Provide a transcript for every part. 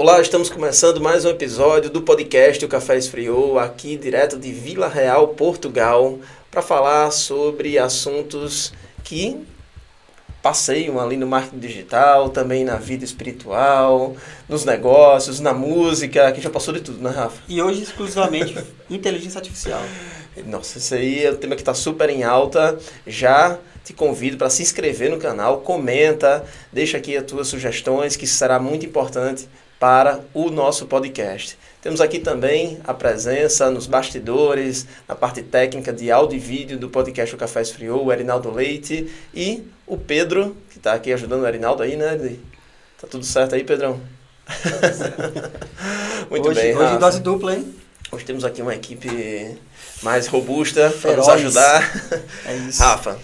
Olá, estamos começando mais um episódio do podcast O Café Esfriou, aqui direto de Vila Real, Portugal, para falar sobre assuntos que passeiam ali no marketing digital, também na vida espiritual, nos negócios, na música, que já passou de tudo, né, Rafa? E hoje exclusivamente inteligência artificial. Nossa, isso aí é um tema que está super em alta. Já te convido para se inscrever no canal, comenta, deixa aqui as tuas sugestões, que será muito importante para o nosso podcast. Temos aqui também a presença nos bastidores, na parte técnica de áudio e vídeo do podcast O Café Esfriou, o Erinaldo Leite e o Pedro, que está aqui ajudando o Erinaldo aí, né? Tá tudo certo aí, Pedrão? Muito hoje, bem, hoje Rafa. dose dupla, hein? Hoje temos aqui uma equipe mais robusta para nos Feroz. ajudar. É isso. Rafa,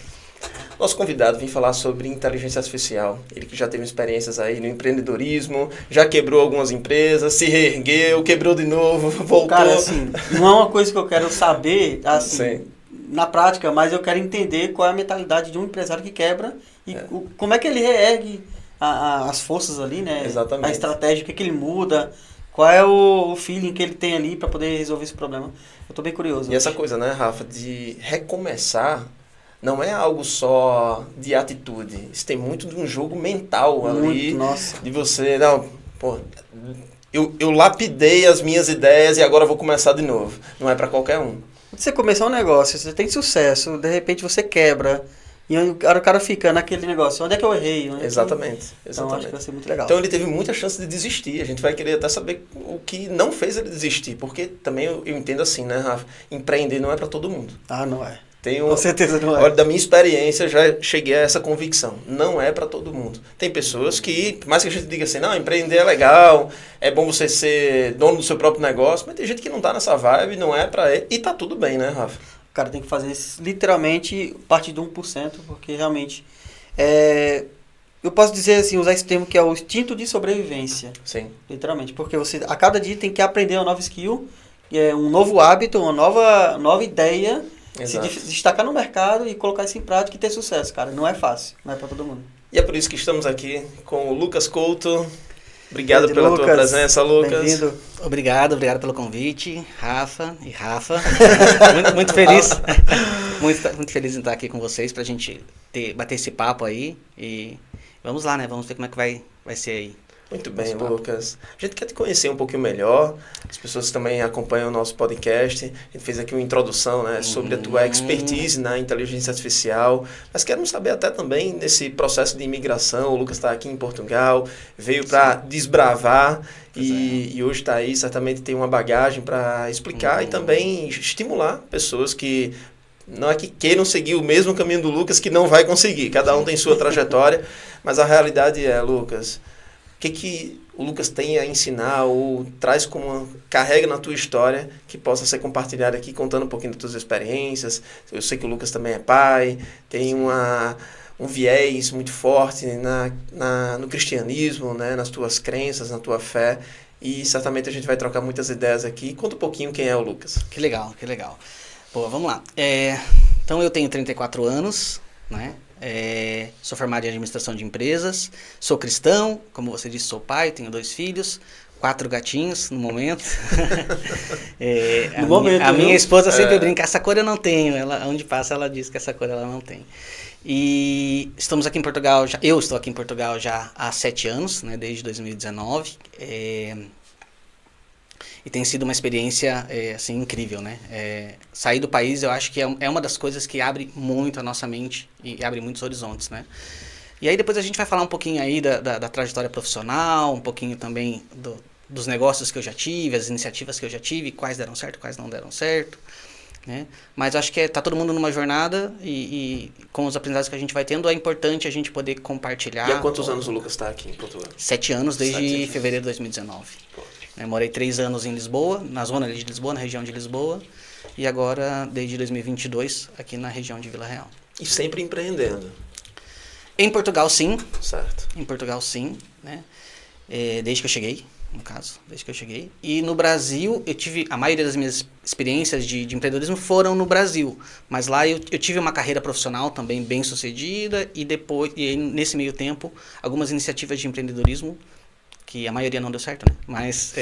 nosso convidado vem falar sobre inteligência artificial. Ele que já teve experiências aí no empreendedorismo, já quebrou algumas empresas, se reergueu, quebrbrou de novo, voltou. Cara, assim, não é uma coisa que eu quero saber, assim, Sim. na prática, mas eu quero entender qual é a mentalidade de um empresário que quebra e como é que ele reergue as forças ali, né? Exatamente. A estratégia, o que ele muda, qual é o feeling que ele tem ali para poder resolver esse problema. Eu tô bem curioso. E essa coisa, né, Rafa, de recomeçar não é algo só de atitude. Isso tem muito de um jogo mental ali. Nossa. De você, não, pô, eu lapidei as minhas ideias e agora vou começar de novo. Não é para qualquer um. Quando você começar um negócio, você tem sucesso, de repente você quebra, e o cara fica naquele negócio, onde é que eu errei? Exatamente. Então acho que vai ser muito legal. Então ele teve muita chance de desistir. A gente vai querer até saber o que não fez ele desistir. Porque também eu entendo assim, né, Rafa? Empreender não é para todo mundo. Ah, não é. Com certeza não é. Olha, da minha experiência, já cheguei a essa convicção. Não é para todo mundo. Tem pessoas que, por mais que a gente diga assim, não, empreender é legal, é bom você ser dono do seu próprio negócio, mas tem gente que não tá nessa vibe, não é para ele, e tá tudo bem, né, Rafa? O cara tem que fazer literalmente parte de 1%, porque realmente eu posso dizer assim, usar esse termo que é o instinto de sobrevivência. Sim. Literalmente, porque você a cada dia tem que aprender uma nova skill, um novo hábito, uma nova ideia. Exato. Se destacar no mercado e colocar isso em prática e ter sucesso, cara. Não é fácil, não é para todo mundo. E é por isso que estamos aqui com o Lucas Couto. Obrigado pela Lucas, tua presença, Lucas. Bem-vindo. Obrigado pelo convite, Rafa. muito feliz. muito feliz em estar aqui com vocês pra gente bater esse papo aí. E vamos lá, né? Vamos ver como é que vai ser aí. Muito bem, Lucas. A gente quer te conhecer um pouquinho melhor. As pessoas que também acompanham o nosso podcast. A gente fez aqui uma introdução, né, sobre a tua expertise na inteligência artificial. Mas queremos saber até também nesse processo de imigração. O Lucas está aqui em Portugal, veio para desbravar e hoje está aí. Certamente tem uma bagagem para explicar e também estimular pessoas que não é que queiram seguir o mesmo caminho do Lucas, que não vai conseguir. Cada um tem sua trajetória. Mas a realidade é, Lucas, o que o Lucas tem a ensinar ou traz carrega na tua história que possa ser compartilhado aqui, contando um pouquinho das tuas experiências. Eu sei que o Lucas também é pai, tem um viés muito forte no cristianismo, né, nas tuas crenças, na tua fé, e certamente a gente vai trocar muitas ideias aqui. Conta um pouquinho quem é o Lucas. Que legal. Pô, vamos lá. Então eu tenho 34 anos, né? Sou formado em administração de empresas, sou cristão, como você disse, sou pai, tenho 2 filhos, 4 gatinhos no momento. A minha esposa sempre brinca, essa cor eu não tenho. Onde passa ela diz que essa cor ela não tem. E estamos aqui em Portugal, eu estou aqui em Portugal já há 7 anos, né, desde 2019. E tem sido uma experiência assim, incrível, né? Sair do país, eu acho que é uma das coisas que abre muito a nossa mente e abre muitos horizontes, né? E aí depois a gente vai falar um pouquinho aí da trajetória profissional, um pouquinho também dos negócios que eu já tive, as iniciativas que eu já tive, quais deram certo, quais não deram certo, né? Mas eu acho que tá todo mundo numa jornada e com os aprendizados que a gente vai tendo, é importante a gente poder compartilhar. E há quantos anos o Lucas está aqui em Portugal? 7 anos, desde fevereiro de 2019. Morei 3 anos em Lisboa, na zona de Lisboa, na região de Lisboa, e agora, desde 2022, aqui na região de Vila Real. E sempre empreendendo? Em Portugal, sim. Certo. Em Portugal, sim, né? Desde que eu cheguei, no caso, desde que eu cheguei. E no Brasil, a maioria das minhas experiências de empreendedorismo foram no Brasil, mas lá eu tive uma carreira profissional também bem sucedida, e nesse meio tempo, algumas iniciativas de empreendedorismo que a maioria não deu certo, né? Mas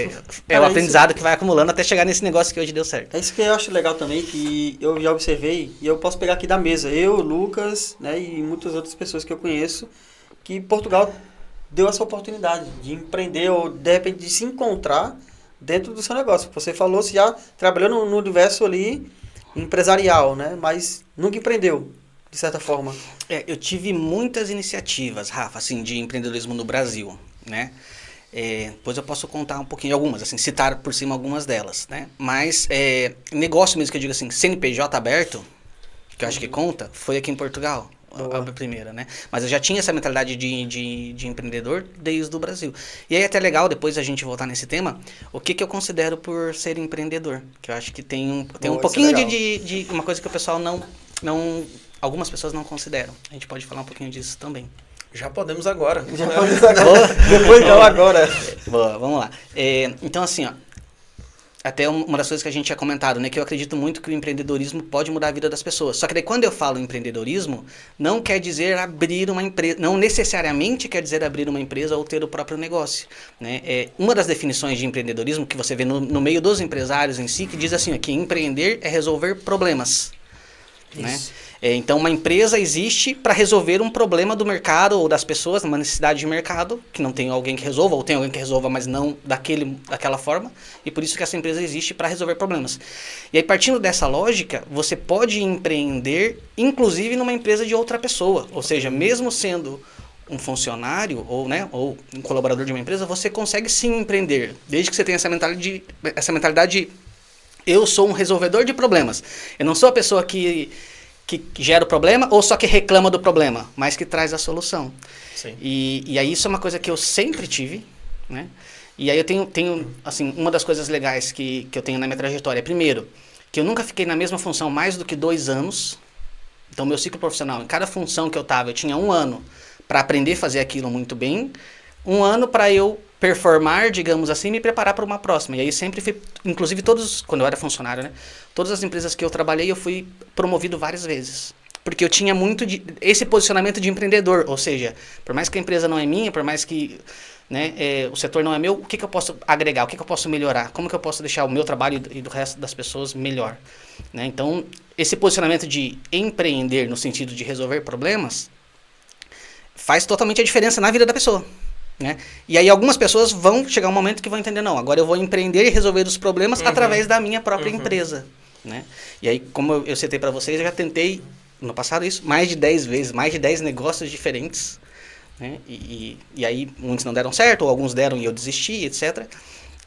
é o aprendizado que vai acumulando até chegar nesse negócio que hoje deu certo. É isso que eu acho legal também, que eu já observei, e eu posso pegar aqui da mesa, eu, Lucas, né, e muitas outras pessoas que eu conheço, que Portugal deu essa oportunidade de empreender ou, de repente, de se encontrar dentro do seu negócio. Você falou, você já trabalhou no universo ali empresarial, né, mas nunca empreendeu, de certa forma. Eu tive muitas iniciativas, Rafa, assim, de empreendedorismo no Brasil, né? Depois eu posso contar um pouquinho de algumas, assim, citar por cima algumas delas, né? Mas negócio mesmo que eu digo assim, CNPJ aberto, que eu acho que conta, foi aqui em Portugal, a primeira, né? Mas eu já tinha essa mentalidade de empreendedor desde o Brasil. E aí é até legal, depois a gente voltar nesse tema, o que eu considero por ser empreendedor, que eu acho que tem um pouquinho de uma coisa que o pessoal algumas pessoas não consideram. A gente pode falar um pouquinho disso também. Já podemos agora. Depois não, agora. Boa, vamos lá. Então, assim, ó, até uma das coisas que a gente tinha comentado, né, que eu acredito muito que o empreendedorismo pode mudar a vida das pessoas. Só que daí quando eu falo empreendedorismo, não quer dizer abrir uma empresa, não necessariamente quer dizer abrir uma empresa ou ter o próprio negócio, né? Uma das definições de empreendedorismo que você vê no meio dos empresários em si, que diz assim, ó, que empreender é resolver problemas, né? Então, uma empresa existe para resolver um problema do mercado ou das pessoas, uma necessidade de mercado, que não tem alguém que resolva, ou tem alguém que resolva, mas não daquela forma, e por isso que essa empresa existe para resolver problemas. E aí, partindo dessa lógica, você pode empreender, inclusive, numa empresa de outra pessoa, ou seja, mesmo sendo um funcionário ou um colaborador de uma empresa, você consegue sim empreender, desde que você tenha essa mentalidade de eu sou um resolvedor de problemas. Eu não sou a pessoa que gera o problema ou só que reclama do problema, mas que traz a solução. Sim. E aí isso é uma coisa que eu sempre tive, né? E aí eu tenho assim, uma das coisas legais que eu tenho na minha trajetória, primeiro, que eu nunca fiquei na mesma função mais do que 2 anos. Então, meu ciclo profissional, em cada função que eu estava, eu tinha 1 ano para aprender a fazer aquilo muito bem, 1 ano para eu performar, digamos assim, me preparar para uma próxima. E aí sempre fui, inclusive quando eu era funcionário, né? Todas as empresas que eu trabalhei, eu fui promovido várias vezes. Porque eu tinha muito esse posicionamento de empreendedor. Ou seja, por mais que a empresa não é minha, por mais que o setor não é meu, o que eu posso agregar? O que eu posso melhorar? Como que eu posso deixar o meu trabalho e do resto das pessoas melhor? Né? Então, esse posicionamento de empreender no sentido de resolver problemas faz totalmente a diferença na vida da pessoa. Né? E aí algumas pessoas vão chegar um momento que vão entender, não, agora eu vou empreender e resolver os problemas através da minha própria empresa. Né? E aí, como eu citei para vocês, eu já tentei, no passado isso, mais de 10 vezes, mais de 10 negócios diferentes. Né? E aí muitos não deram certo, ou alguns deram e eu desisti, etc.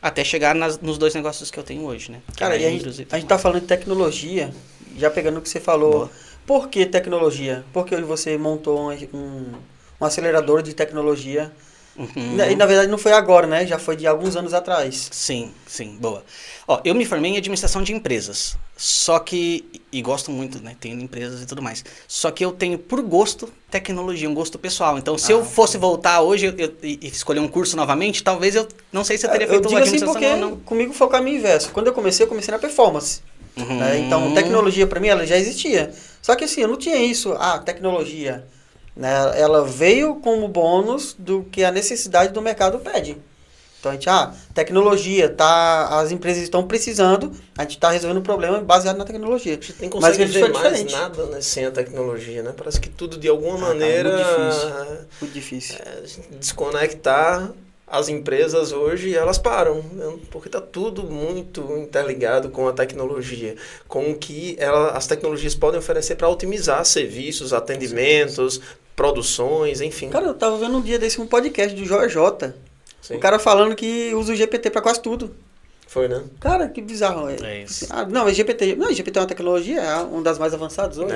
Até chegar nos 2 negócios que eu tenho hoje. Né? Cara, e a gente tá falando de tecnologia, já pegando o que você falou. Boa. Por que tecnologia? Por que você montou um acelerador de tecnologia? E na verdade não foi agora, né? Já foi de alguns anos atrás. Sim, boa. Ó, eu me formei em administração de empresas. Só que, e gosto muito, né? Tenho empresas e tudo mais. Só que eu tenho por gosto tecnologia, um gosto pessoal. Então, se eu fosse voltar hoje e escolher um curso novamente, talvez eu não sei se eu teria feito uma administração assim porque ou não. Comigo foi o caminho inverso. Quando eu comecei na performance. Né? Então, tecnologia para mim ela já existia. Só que assim, eu não tinha isso. Tecnologia. Né? Ela veio como bônus do que a necessidade do mercado pede. Então, a gente, tecnologia, as empresas estão precisando, a gente está resolvendo o problema baseado na tecnologia. A gente nem consegue ver mais nada, né, sem a tecnologia, né? Parece que tudo, de alguma maneira... Muito difícil. Desconectar as empresas hoje, elas param, né? Porque está tudo muito interligado com a tecnologia, com o que as tecnologias podem oferecer para otimizar serviços, atendimentos, produções, enfim. Cara, eu estava vendo um dia desse um podcast do Jorge J. Sim. O cara falando que usa o GPT para quase tudo. Foi, né? Cara, que bizarro. É isso. GPT é uma tecnologia, é uma das mais avançadas hoje.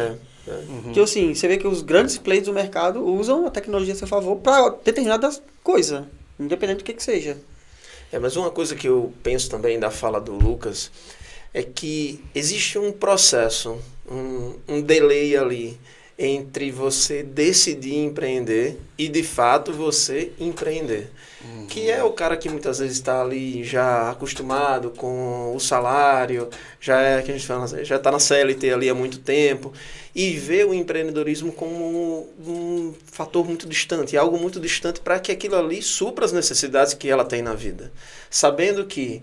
Porque assim, você vê que os grandes players do mercado usam a tecnologia a seu favor para determinadas coisas, independente do que seja. Mas uma coisa que eu penso também da fala do Lucas é que existe um processo, um delay ali entre você decidir empreender e, de fato, você empreender. Que é o cara que muitas vezes está ali já acostumado com o salário, que a gente fala, já está na CLT ali há muito tempo, e vê o empreendedorismo como um fator muito distante, algo muito distante para que aquilo ali supra as necessidades que ela tem na vida. Sabendo que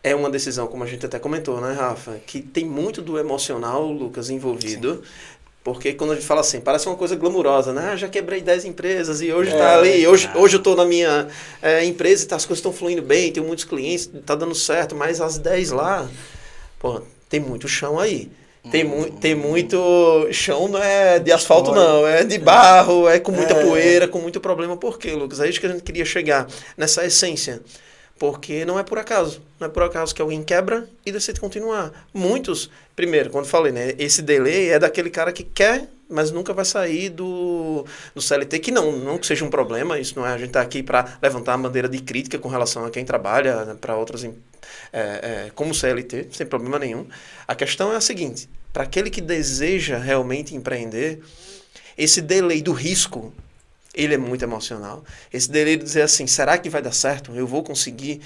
é uma decisão, como a gente até comentou, né, Rafa, que tem muito do emocional, Lucas, envolvido. Sim. Porque quando a gente fala assim, parece uma coisa glamurosa, né? Ah, já quebrei 10 empresas e hoje tá ali, hoje eu tô na minha empresa e as coisas estão fluindo bem, tenho muitos clientes, tá dando certo, mas as 10 lá, pô, tem muito chão aí. Tem muito chão, não é de asfalto não, é de barro, é com muita poeira, com muito problema. Por quê, Lucas? É isso que a gente queria chegar, nessa essência. Porque não é por acaso. Não é por acaso que alguém quebra e decide continuar. Muitos, primeiro, quando falei, né? Esse delay é daquele cara que quer, mas nunca vai sair do CLT, que não que seja um problema. Isso não é, a gente está aqui para levantar a bandeira de crítica com relação a quem trabalha, né, para outras como CLT, sem problema nenhum. A questão é a seguinte, para aquele que deseja realmente empreender, esse delay do risco, ele é muito emocional. Esse delay de dizer assim, será que vai dar certo? Eu vou conseguir?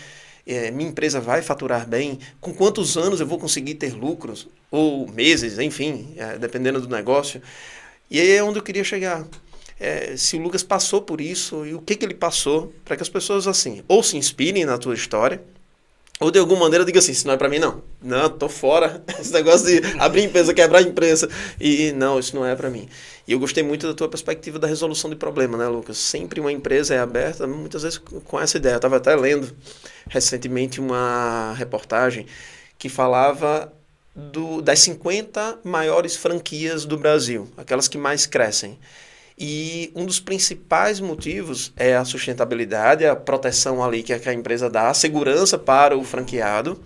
Minha empresa vai faturar bem? Com quantos anos eu vou conseguir ter lucros? Ou meses, enfim, dependendo do negócio. E aí é onde eu queria chegar. Se o Lucas passou por isso, e o que ele passou, para que as pessoas assim, ou se inspirem na tua história, ou de alguma maneira diga assim, isso não é pra mim não. Não, tô fora. Esse negócio de abrir empresa, quebrar empresa. E não, isso não é pra mim. E eu gostei muito da tua perspectiva da resolução de problema, né, Lucas? Sempre uma empresa é aberta, muitas vezes com essa ideia. Eu estava até lendo recentemente uma reportagem que falava das 50 maiores franquias do Brasil, aquelas que mais crescem. E um dos principais motivos é a sustentabilidade, a proteção ali que a empresa dá, a segurança para o franqueado,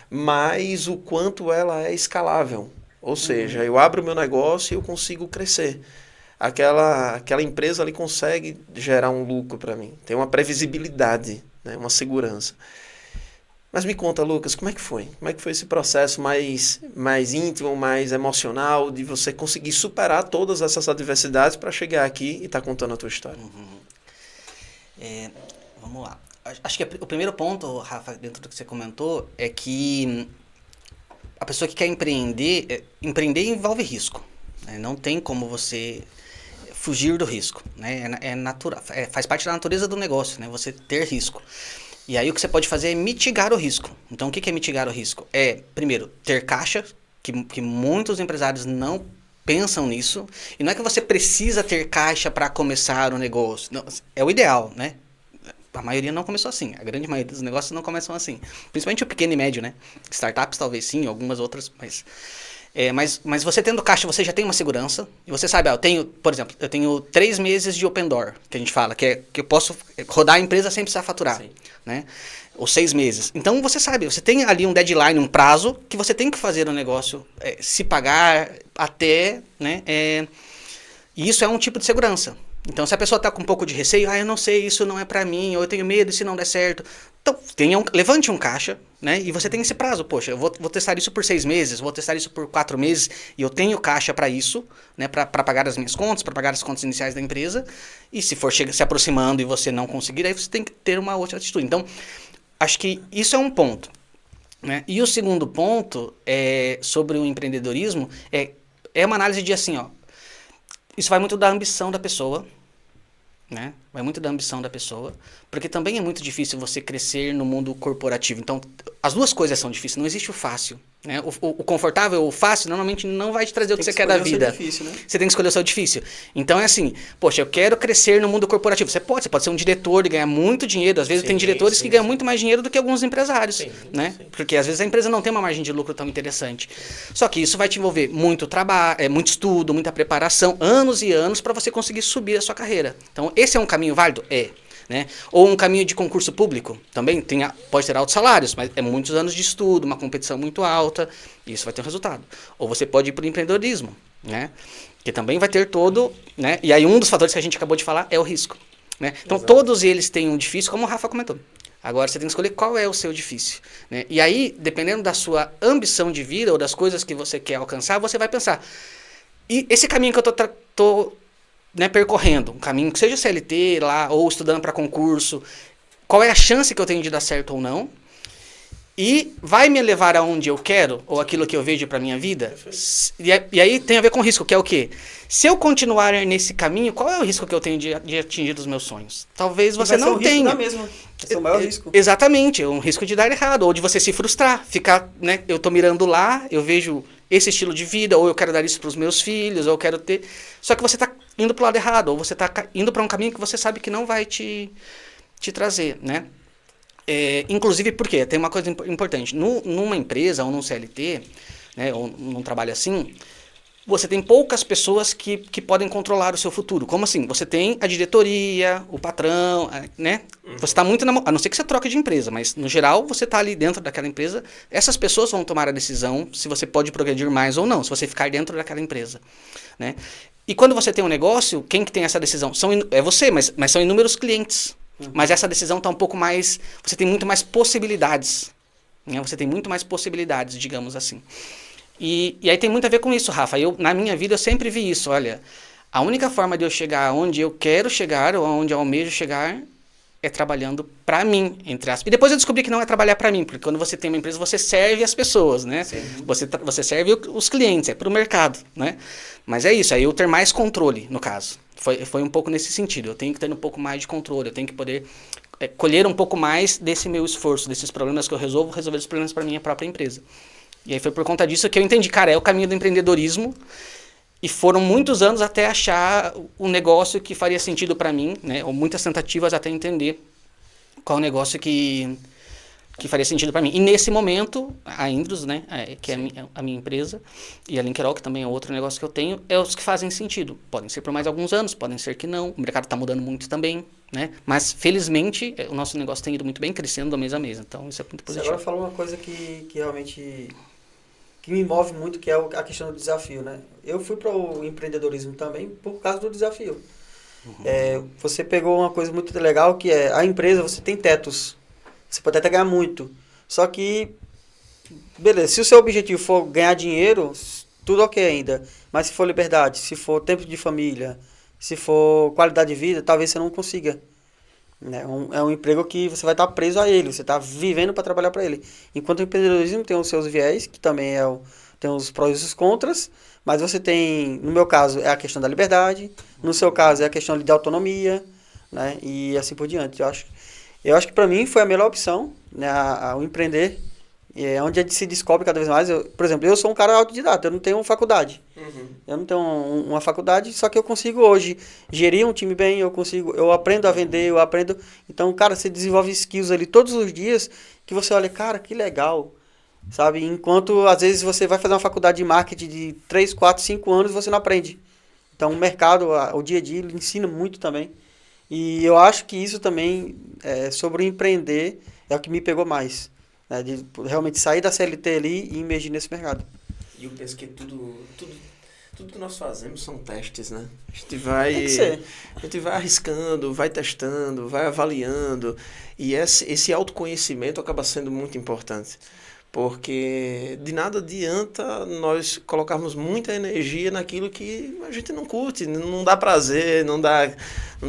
mas o quanto ela é escalável. Ou seja, eu abro o meu negócio e eu consigo crescer. Aquela empresa ali consegue gerar um lucro para mim. Tem uma previsibilidade, né, uma segurança. Mas me conta, Lucas, como é que foi? Como é que foi esse processo mais íntimo, mais emocional, de você conseguir superar todas essas adversidades para chegar aqui e estar contando a tua história? Vamos lá. Acho que o primeiro ponto, Rafa, dentro do que você comentou, é que a pessoa que quer empreender envolve risco. Né? Não tem como você fugir do risco. Né? É natural, faz parte da natureza do negócio, né? Você ter risco. E aí o que você pode fazer é mitigar o risco. Então o que é mitigar o risco? Primeiro, ter caixa, que muitos empresários não pensam nisso. E não é que você precisa ter caixa para começar o negócio. Não, é o ideal, né? A maioria não começou assim. A grande maioria dos negócios não começam assim. Principalmente o pequeno e médio, né? Startups talvez sim, algumas outras, mas você tendo caixa, você já tem uma segurança. E você sabe, por exemplo, eu tenho 3 meses de open door, que a gente fala, que eu posso rodar a empresa sem precisar faturar. Sim. Né? Ou 6 meses. Então você sabe, você tem ali um deadline, um prazo, que você tem que fazer o negócio se pagar até, né? E isso é um tipo de segurança. Então se a pessoa está com um pouco de receio, eu não sei, isso não é para mim, ou eu tenho medo, se não der certo. Então, levante um caixa, né? E você tem esse prazo. Poxa, eu vou testar isso por 6 meses, vou testar isso por 4 meses, e eu tenho caixa para isso, né? Para pagar as minhas contas, para pagar as contas iniciais da empresa. E se for se aproximando e você não conseguir, aí você tem que ter uma outra atitude. Então, acho que isso é um ponto. Né? E o segundo ponto sobre o empreendedorismo é uma análise de assim, isso vai muito da ambição da pessoa. Né? Vai muito da ambição da pessoa, porque também é muito difícil você crescer no mundo corporativo. Então, as duas coisas são difíceis, não existe o fácil. Né? O confortável ou o fácil normalmente não vai te trazer o que você quer da vida. Difícil, né? Você tem que escolher o seu difícil. Então é assim, poxa, eu quero crescer no mundo corporativo. Você pode ser um diretor e ganhar muito dinheiro. Às vezes tem diretores que ganham muito mais dinheiro do que alguns empresários. Né? Porque às vezes a empresa não tem uma margem de lucro tão interessante. Só que isso vai te envolver muito trabalho, muito estudo, muita preparação, anos e anos para você conseguir subir a sua carreira. Então esse é um caminho válido? Né? Ou um caminho de concurso público, também pode ter altos salários, mas é muitos anos de estudo, uma competição muito alta, e isso vai ter um resultado. Ou você pode ir para o empreendedorismo, né? Que também vai ter todo, né? E aí um dos fatores que a gente acabou de falar é o risco. Né? Então todos eles têm um difícil, como o Rafa comentou. Agora você tem que escolher qual é o seu difícil. Né? E aí, dependendo da sua ambição de vida ou das coisas que você quer alcançar, você vai pensar, E esse caminho que eu tô né, percorrendo, um caminho que seja CLT lá, ou estudando para concurso, qual é a chance que eu tenho de dar certo ou não? E vai me levar aonde eu quero, ou aquilo que eu vejo para minha vida? E aí tem a ver com risco, que é o quê? Se eu continuar nesse caminho, qual é o risco que eu tenho de atingir os meus sonhos? Talvez você não tenha. Vai ser o maior risco. Exatamente, é um risco de dar errado, ou de você se frustrar, ficar, né? Eu tô mirando lá, eu vejo esse estilo de vida, ou eu quero dar isso para os meus filhos, ou eu quero ter. Só que você tá indo pro lado errado, ou você tá indo para um caminho que você sabe que não vai te trazer, né? Inclusive, porque tem uma coisa importante. Numa empresa ou num CLT, né, ou num trabalho assim, você tem poucas pessoas que podem controlar o seu futuro. Como assim? Você tem a diretoria, o patrão, né? Você está muito a não ser que você troque de empresa, mas no geral você está ali dentro daquela empresa. Essas pessoas vão tomar a decisão se você pode progredir mais ou não, se você ficar dentro daquela empresa, né? E quando você tem um negócio, quem que tem essa decisão? É você, mas são inúmeros clientes. Mas essa decisão está um pouco mais... Você tem muito mais possibilidades. Né? Você tem muito mais possibilidades, digamos assim. E aí tem muito a ver com isso, Rafa. Na minha vida eu sempre vi isso. Olha, a única forma de eu chegar onde eu quero chegar, ou onde eu almejo chegar, é trabalhando para mim, entre aspas. E depois eu descobri que não é trabalhar para mim, porque quando você tem uma empresa, você serve as pessoas, né? Você serve os clientes, é para o mercado, né? Mas é isso, aí eu ter mais controle, no caso. Foi um pouco nesse sentido. Eu tenho que ter um pouco mais de controle, eu tenho que poder colher um pouco mais desse meu esforço, desses problemas que eu resolver os problemas para minha própria empresa. E aí foi por conta disso que eu entendi, cara, é o caminho do empreendedorismo. E foram muitos anos até achar um negócio que faria sentido para mim, né? Ou muitas tentativas até entender qual o negócio que faria sentido para mim. E nesse momento, a Indros, né? Que é a minha empresa, e a Linkerol, que também é outro negócio que eu tenho, é os que fazem sentido. Podem ser por mais alguns anos, podem ser que não. O mercado está mudando muito também, né? Mas, felizmente, o nosso negócio tem ido muito bem, crescendo mês a mês. Então, isso é muito positivo. Você agora falou uma coisa que realmente... que me move muito, que é a questão do desafio, né? Eu fui para o empreendedorismo também por causa do desafio. Você pegou uma coisa muito legal, que é a empresa, você tem tetos. Você pode até ganhar muito. Só que, beleza, se o seu objetivo for ganhar dinheiro, tudo ok ainda. Mas se for liberdade, se for tempo de família, se for qualidade de vida, talvez você não consiga. É um emprego que você vai estar preso a ele, você está vivendo para trabalhar para ele. Enquanto o empreendedorismo tem os seus viés, que também tem os prós e os contras, mas você tem, no meu caso, é a questão da liberdade, no seu caso é a questão de autonomia, né? E assim por diante. Eu acho que para mim foi a melhor opção, né? O empreender, onde a gente se descobre cada vez mais. Por exemplo, eu sou um cara autodidata, eu não tenho faculdade. Eu não tenho uma faculdade, só que eu consigo hoje gerir um time bem, eu aprendo a vender, eu aprendo... Então, cara, você desenvolve skills ali todos os dias que você olha, cara, que legal, sabe? Enquanto, às vezes, você vai fazer uma faculdade de marketing de 3, 4, 5 anos, você não aprende. Então, o mercado, o dia a dia, ele ensina muito também. E eu acho que isso também, sobre empreender, é o que me pegou mais. Né? De realmente sair da CLT ali e emergir nesse mercado. E eu penso que tudo que nós fazemos são testes, né? A gente vai arriscando, vai testando, vai avaliando. E esse autoconhecimento acaba sendo muito importante. Porque de nada adianta nós colocarmos muita energia naquilo que a gente não curte, não dá prazer, não dá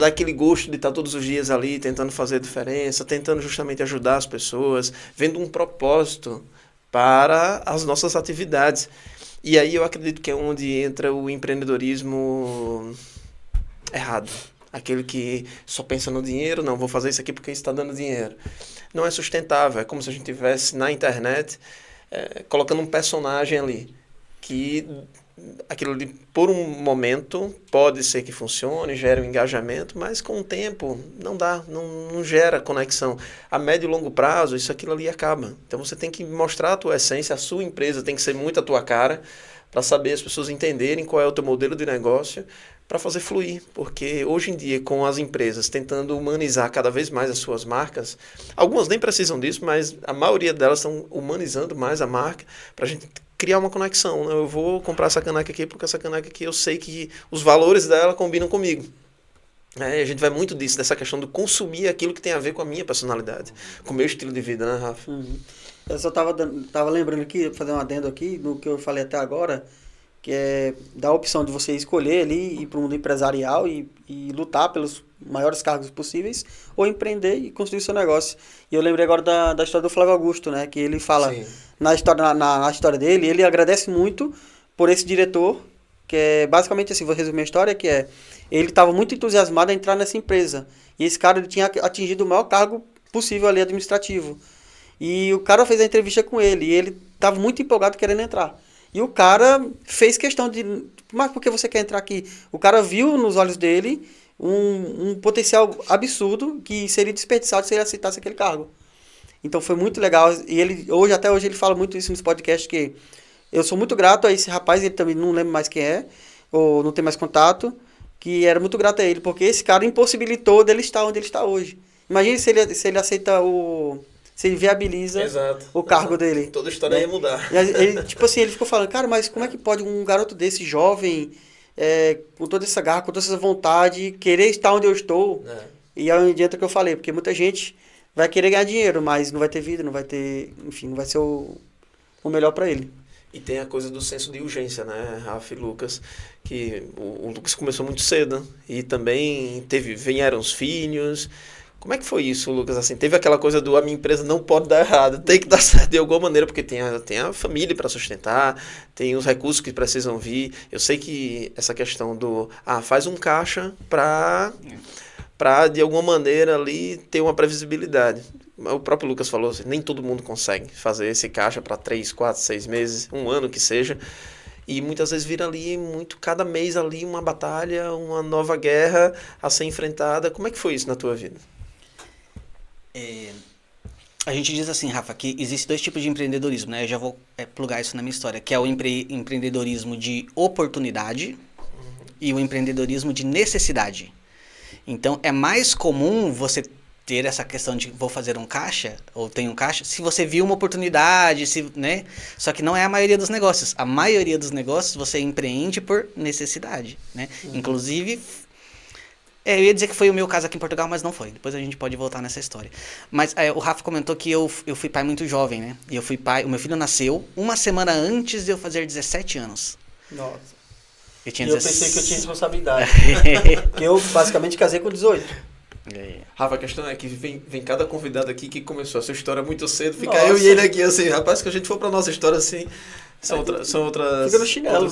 aquele gosto de estar todos os dias ali tentando fazer a diferença, tentando justamente ajudar as pessoas, vendo um propósito para as nossas atividades. E aí eu acredito que é onde entra o empreendedorismo errado. Aquele que só pensa no dinheiro, não, vou fazer isso aqui porque isso está dando dinheiro. Não é sustentável, é como se a gente estivesse na internet colocando um personagem ali, que aquilo ali, por um momento, pode ser que funcione, gere um engajamento, mas com o tempo não dá, não gera conexão. A médio e longo prazo, aquilo ali acaba. Então você tem que mostrar a tua essência, a sua empresa tem que ser muito a tua cara, para saber as pessoas entenderem qual é o teu modelo de negócio, para fazer fluir, porque hoje em dia, com as empresas tentando humanizar cada vez mais as suas marcas, algumas nem precisam disso, mas a maioria delas estão humanizando mais a marca, para a gente criar uma conexão, né? Eu vou comprar essa caneca aqui, porque essa caneca aqui eu sei que os valores dela combinam comigo. A gente vai muito disso, dessa questão de consumir aquilo que tem a ver com a minha personalidade, com o meu estilo de vida, né, Rafa? Eu só tava lembrando aqui, fazer um adendo aqui, do que eu falei até agora, que é dar a opção de você escolher ali ir para o mundo empresarial e lutar pelos maiores cargos possíveis, ou empreender e construir seu negócio. E eu lembrei agora da história do Flávio Augusto, né? Que ele fala, na história dele, ele agradece muito por esse diretor, que é basicamente assim, vou resumir a história, que é, ele estava muito entusiasmado a entrar nessa empresa. E esse cara, ele tinha atingido o maior cargo possível ali administrativo. E o cara fez a entrevista com ele, e ele estava muito empolgado querendo entrar. E o cara fez questão de, mas por que você quer entrar aqui? O cara viu nos olhos dele um potencial absurdo que seria desperdiçado se ele aceitasse aquele cargo. Então foi muito legal. E ele, até hoje ele fala muito isso nos podcasts, que eu sou muito grato a esse rapaz, ele também não lembro mais quem é, ou não tem mais contato, que era muito grato a ele, porque esse cara impossibilitou dele estar onde ele está hoje. Imagine se ele aceita se ele viabiliza o cargo dele. Toda a história ia mudar. Ele, tipo assim, ele ficou falando, cara, mas como é que pode um garoto desse, jovem, com toda essa garra, com toda essa vontade, querer estar onde eu estou? E aí adianta que eu falei, porque muita gente vai querer ganhar dinheiro, mas não vai ter vida, não vai ter, enfim, não vai ser o melhor para ele. E tem a coisa do senso de urgência, né, Rafa e Lucas, que o Lucas começou muito cedo e também vieram os filhos. Como é que foi isso, Lucas? Assim, teve aquela coisa do a minha empresa não pode dar errado, tem que dar certo de alguma maneira, porque tem a família para sustentar, tem os recursos que precisam vir. Eu sei que essa questão do faz um caixa para de alguma maneira ali ter uma previsibilidade. O próprio Lucas falou assim, nem todo mundo consegue fazer esse caixa para 3, 4, 6 meses, um ano que seja. E muitas vezes vira ali, cada mês ali, uma batalha, uma nova guerra a ser enfrentada. Como é que foi isso na tua vida? A gente diz assim, Rafa, que existe 2 tipos de empreendedorismo, né? Eu já vou plugar isso na minha história, que é o empreendedorismo de oportunidade e o empreendedorismo de necessidade. Então, é mais comum você ter essa questão de vou fazer um caixa, ou tenho um caixa, se você viu uma oportunidade, né? Só que não é a maioria dos negócios. A maioria dos negócios você empreende por necessidade, né? Inclusive, eu ia dizer que foi o meu caso aqui em Portugal, mas não foi. Depois a gente pode voltar nessa história. Mas o Rafa comentou que eu fui pai muito jovem, né? E eu fui pai, o meu filho nasceu uma semana antes de eu fazer 17 anos. Nossa. Eu pensei que eu tinha responsabilidade. Porque eu basicamente casei com 18. Rafa, a questão é que vem cada convidado aqui que começou a sua história muito cedo, fica eu e ele aqui assim, rapaz, que a gente for pra nossa história assim, são outras... Fica no chinelo,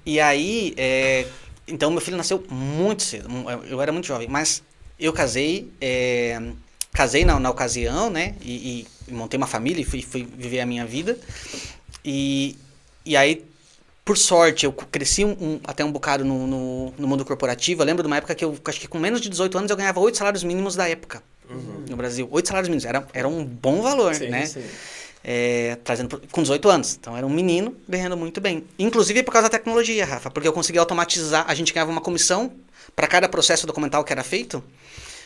E aí, então meu filho nasceu muito cedo, eu era muito jovem, mas eu casei na ocasião, né, e montei uma família e fui viver a minha vida, e aí, por sorte, eu cresci até um bocado no mundo corporativo. Eu lembro de uma época que eu acho que com menos de 18 anos eu ganhava 8 salários mínimos da época no Brasil. 8 salários mínimos, era um bom valor, né? Sim. Com 18 anos. Então era um menino ganhando muito bem. Inclusive por causa da tecnologia, Rafa, porque eu consegui automatizar, a gente ganhava uma comissão para cada processo documental que era feito.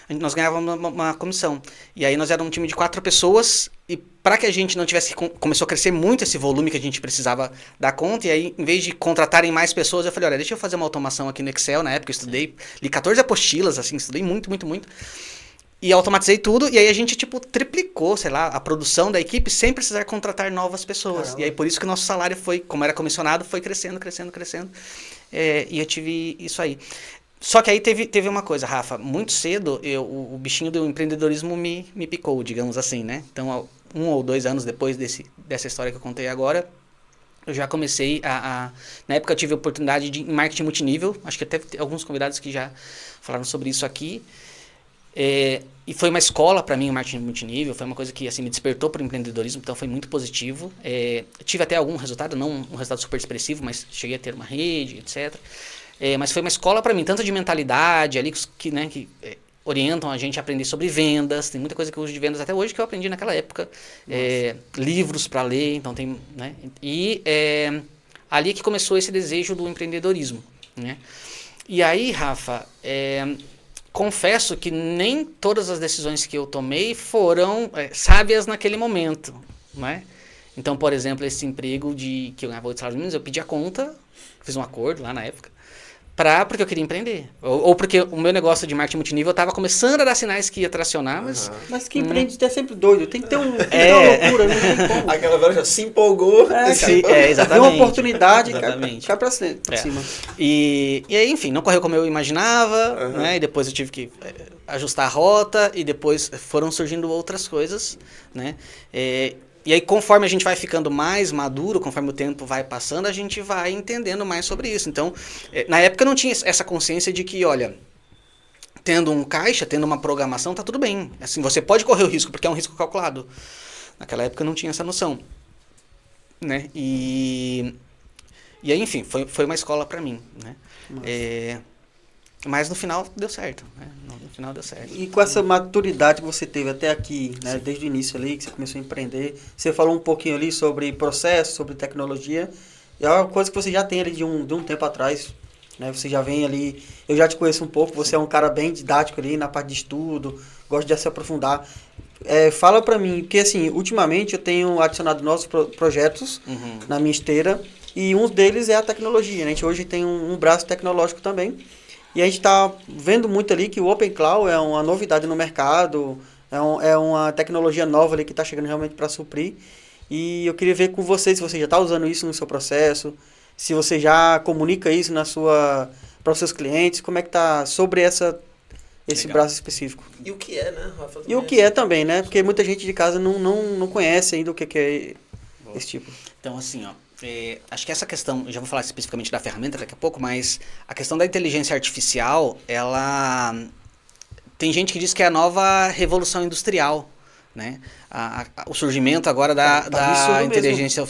Nós ganhávamos uma comissão. E aí nós éramos um time de 4 pessoas. E para que a gente não tivesse... Começou a crescer muito esse volume que a gente precisava dar conta. E aí, em vez de contratarem mais pessoas, eu falei, olha, deixa eu fazer uma automação aqui no Excel. Na época eu estudei, li 14 apostilas, assim, estudei muito. E automatizei tudo. E aí a gente, triplicou, sei lá, a produção da equipe sem precisar contratar novas pessoas. Caramba. E aí por isso que o nosso salário foi, como era comissionado, foi crescendo. E eu tive isso aí. Só que aí teve uma coisa, Rafa, muito cedo o bichinho do empreendedorismo me picou, digamos assim, né? Então, 1 ou 2 anos depois dessa história que eu contei agora, eu já comecei na época eu tive a oportunidade em marketing multinível, acho que até alguns convidados que já falaram sobre isso aqui, e foi uma escola para mim o marketing multinível, foi uma coisa que assim, me despertou para o empreendedorismo, então foi muito positivo. Tive até algum resultado, não um resultado super expressivo, mas cheguei a ter uma rede, etc., mas foi uma escola para mim, tanto de mentalidade ali que orientam a gente a aprender sobre vendas. Tem muita coisa que eu uso de vendas até hoje que eu aprendi naquela época. Livros para ler, então tem, né? E ali que começou esse desejo do empreendedorismo, né? E aí, Rafa, confesso que nem todas as decisões que eu tomei foram sábias naquele momento, né? Então, por exemplo, esse emprego que eu ganhava 8 salários mínimos, eu pedi a conta, fiz um acordo lá na época, porque eu queria empreender. Ou porque o meu negócio de marketing multinível estava começando a dar sinais que ia tracionar, mas... Mas quem empreende é sempre doido. Tem que ter uma loucura, não tem como. Aquela velha já se empolgou. Exatamente. Viu uma oportunidade e cai pra cima. E aí, enfim, não correu como eu imaginava, né? E depois eu tive que ajustar a rota e depois foram surgindo outras coisas, né? E aí, conforme a gente vai ficando mais maduro, conforme o tempo vai passando, a gente vai entendendo mais sobre isso. Então, na época eu não tinha essa consciência de que, olha, tendo um caixa, tendo uma programação, tá tudo bem. Assim, você pode correr o risco, porque é um risco calculado. Naquela época eu não tinha essa noção, né? E aí, enfim, foi uma escola para mim, né? Mas no final deu certo, né? No final deu certo. E com essa maturidade que você teve até aqui, né? Desde o início ali, que você começou a empreender, você falou um pouquinho ali sobre processo, sobre tecnologia, e é uma coisa que você já tem ali de um tempo atrás, né? Você já vem ali, eu já te conheço um pouco, você é um cara bem didático ali na parte de estudo, gosta de se aprofundar. Fala pra mim, porque assim, ultimamente eu tenho adicionado novos projetos na minha esteira, e um deles é a tecnologia, né? A gente hoje tem um braço tecnológico também. E a gente está vendo muito ali que o Open Cloud é uma novidade no mercado, é uma tecnologia nova ali que está chegando realmente para suprir. E eu queria ver com você se você já está usando isso no seu processo, se você já comunica isso para os seus clientes, como é que está sobre esse braço específico. E o que é, né, Rafa? E o que é também, né? Porque muita gente de casa não conhece ainda o que é esse tipo. Então, assim, ó. Acho que essa questão, eu já vou falar especificamente da ferramenta daqui a pouco, mas a questão da inteligência artificial, ela tem gente que diz que é a nova revolução industrial, né? O surgimento agora da inteligência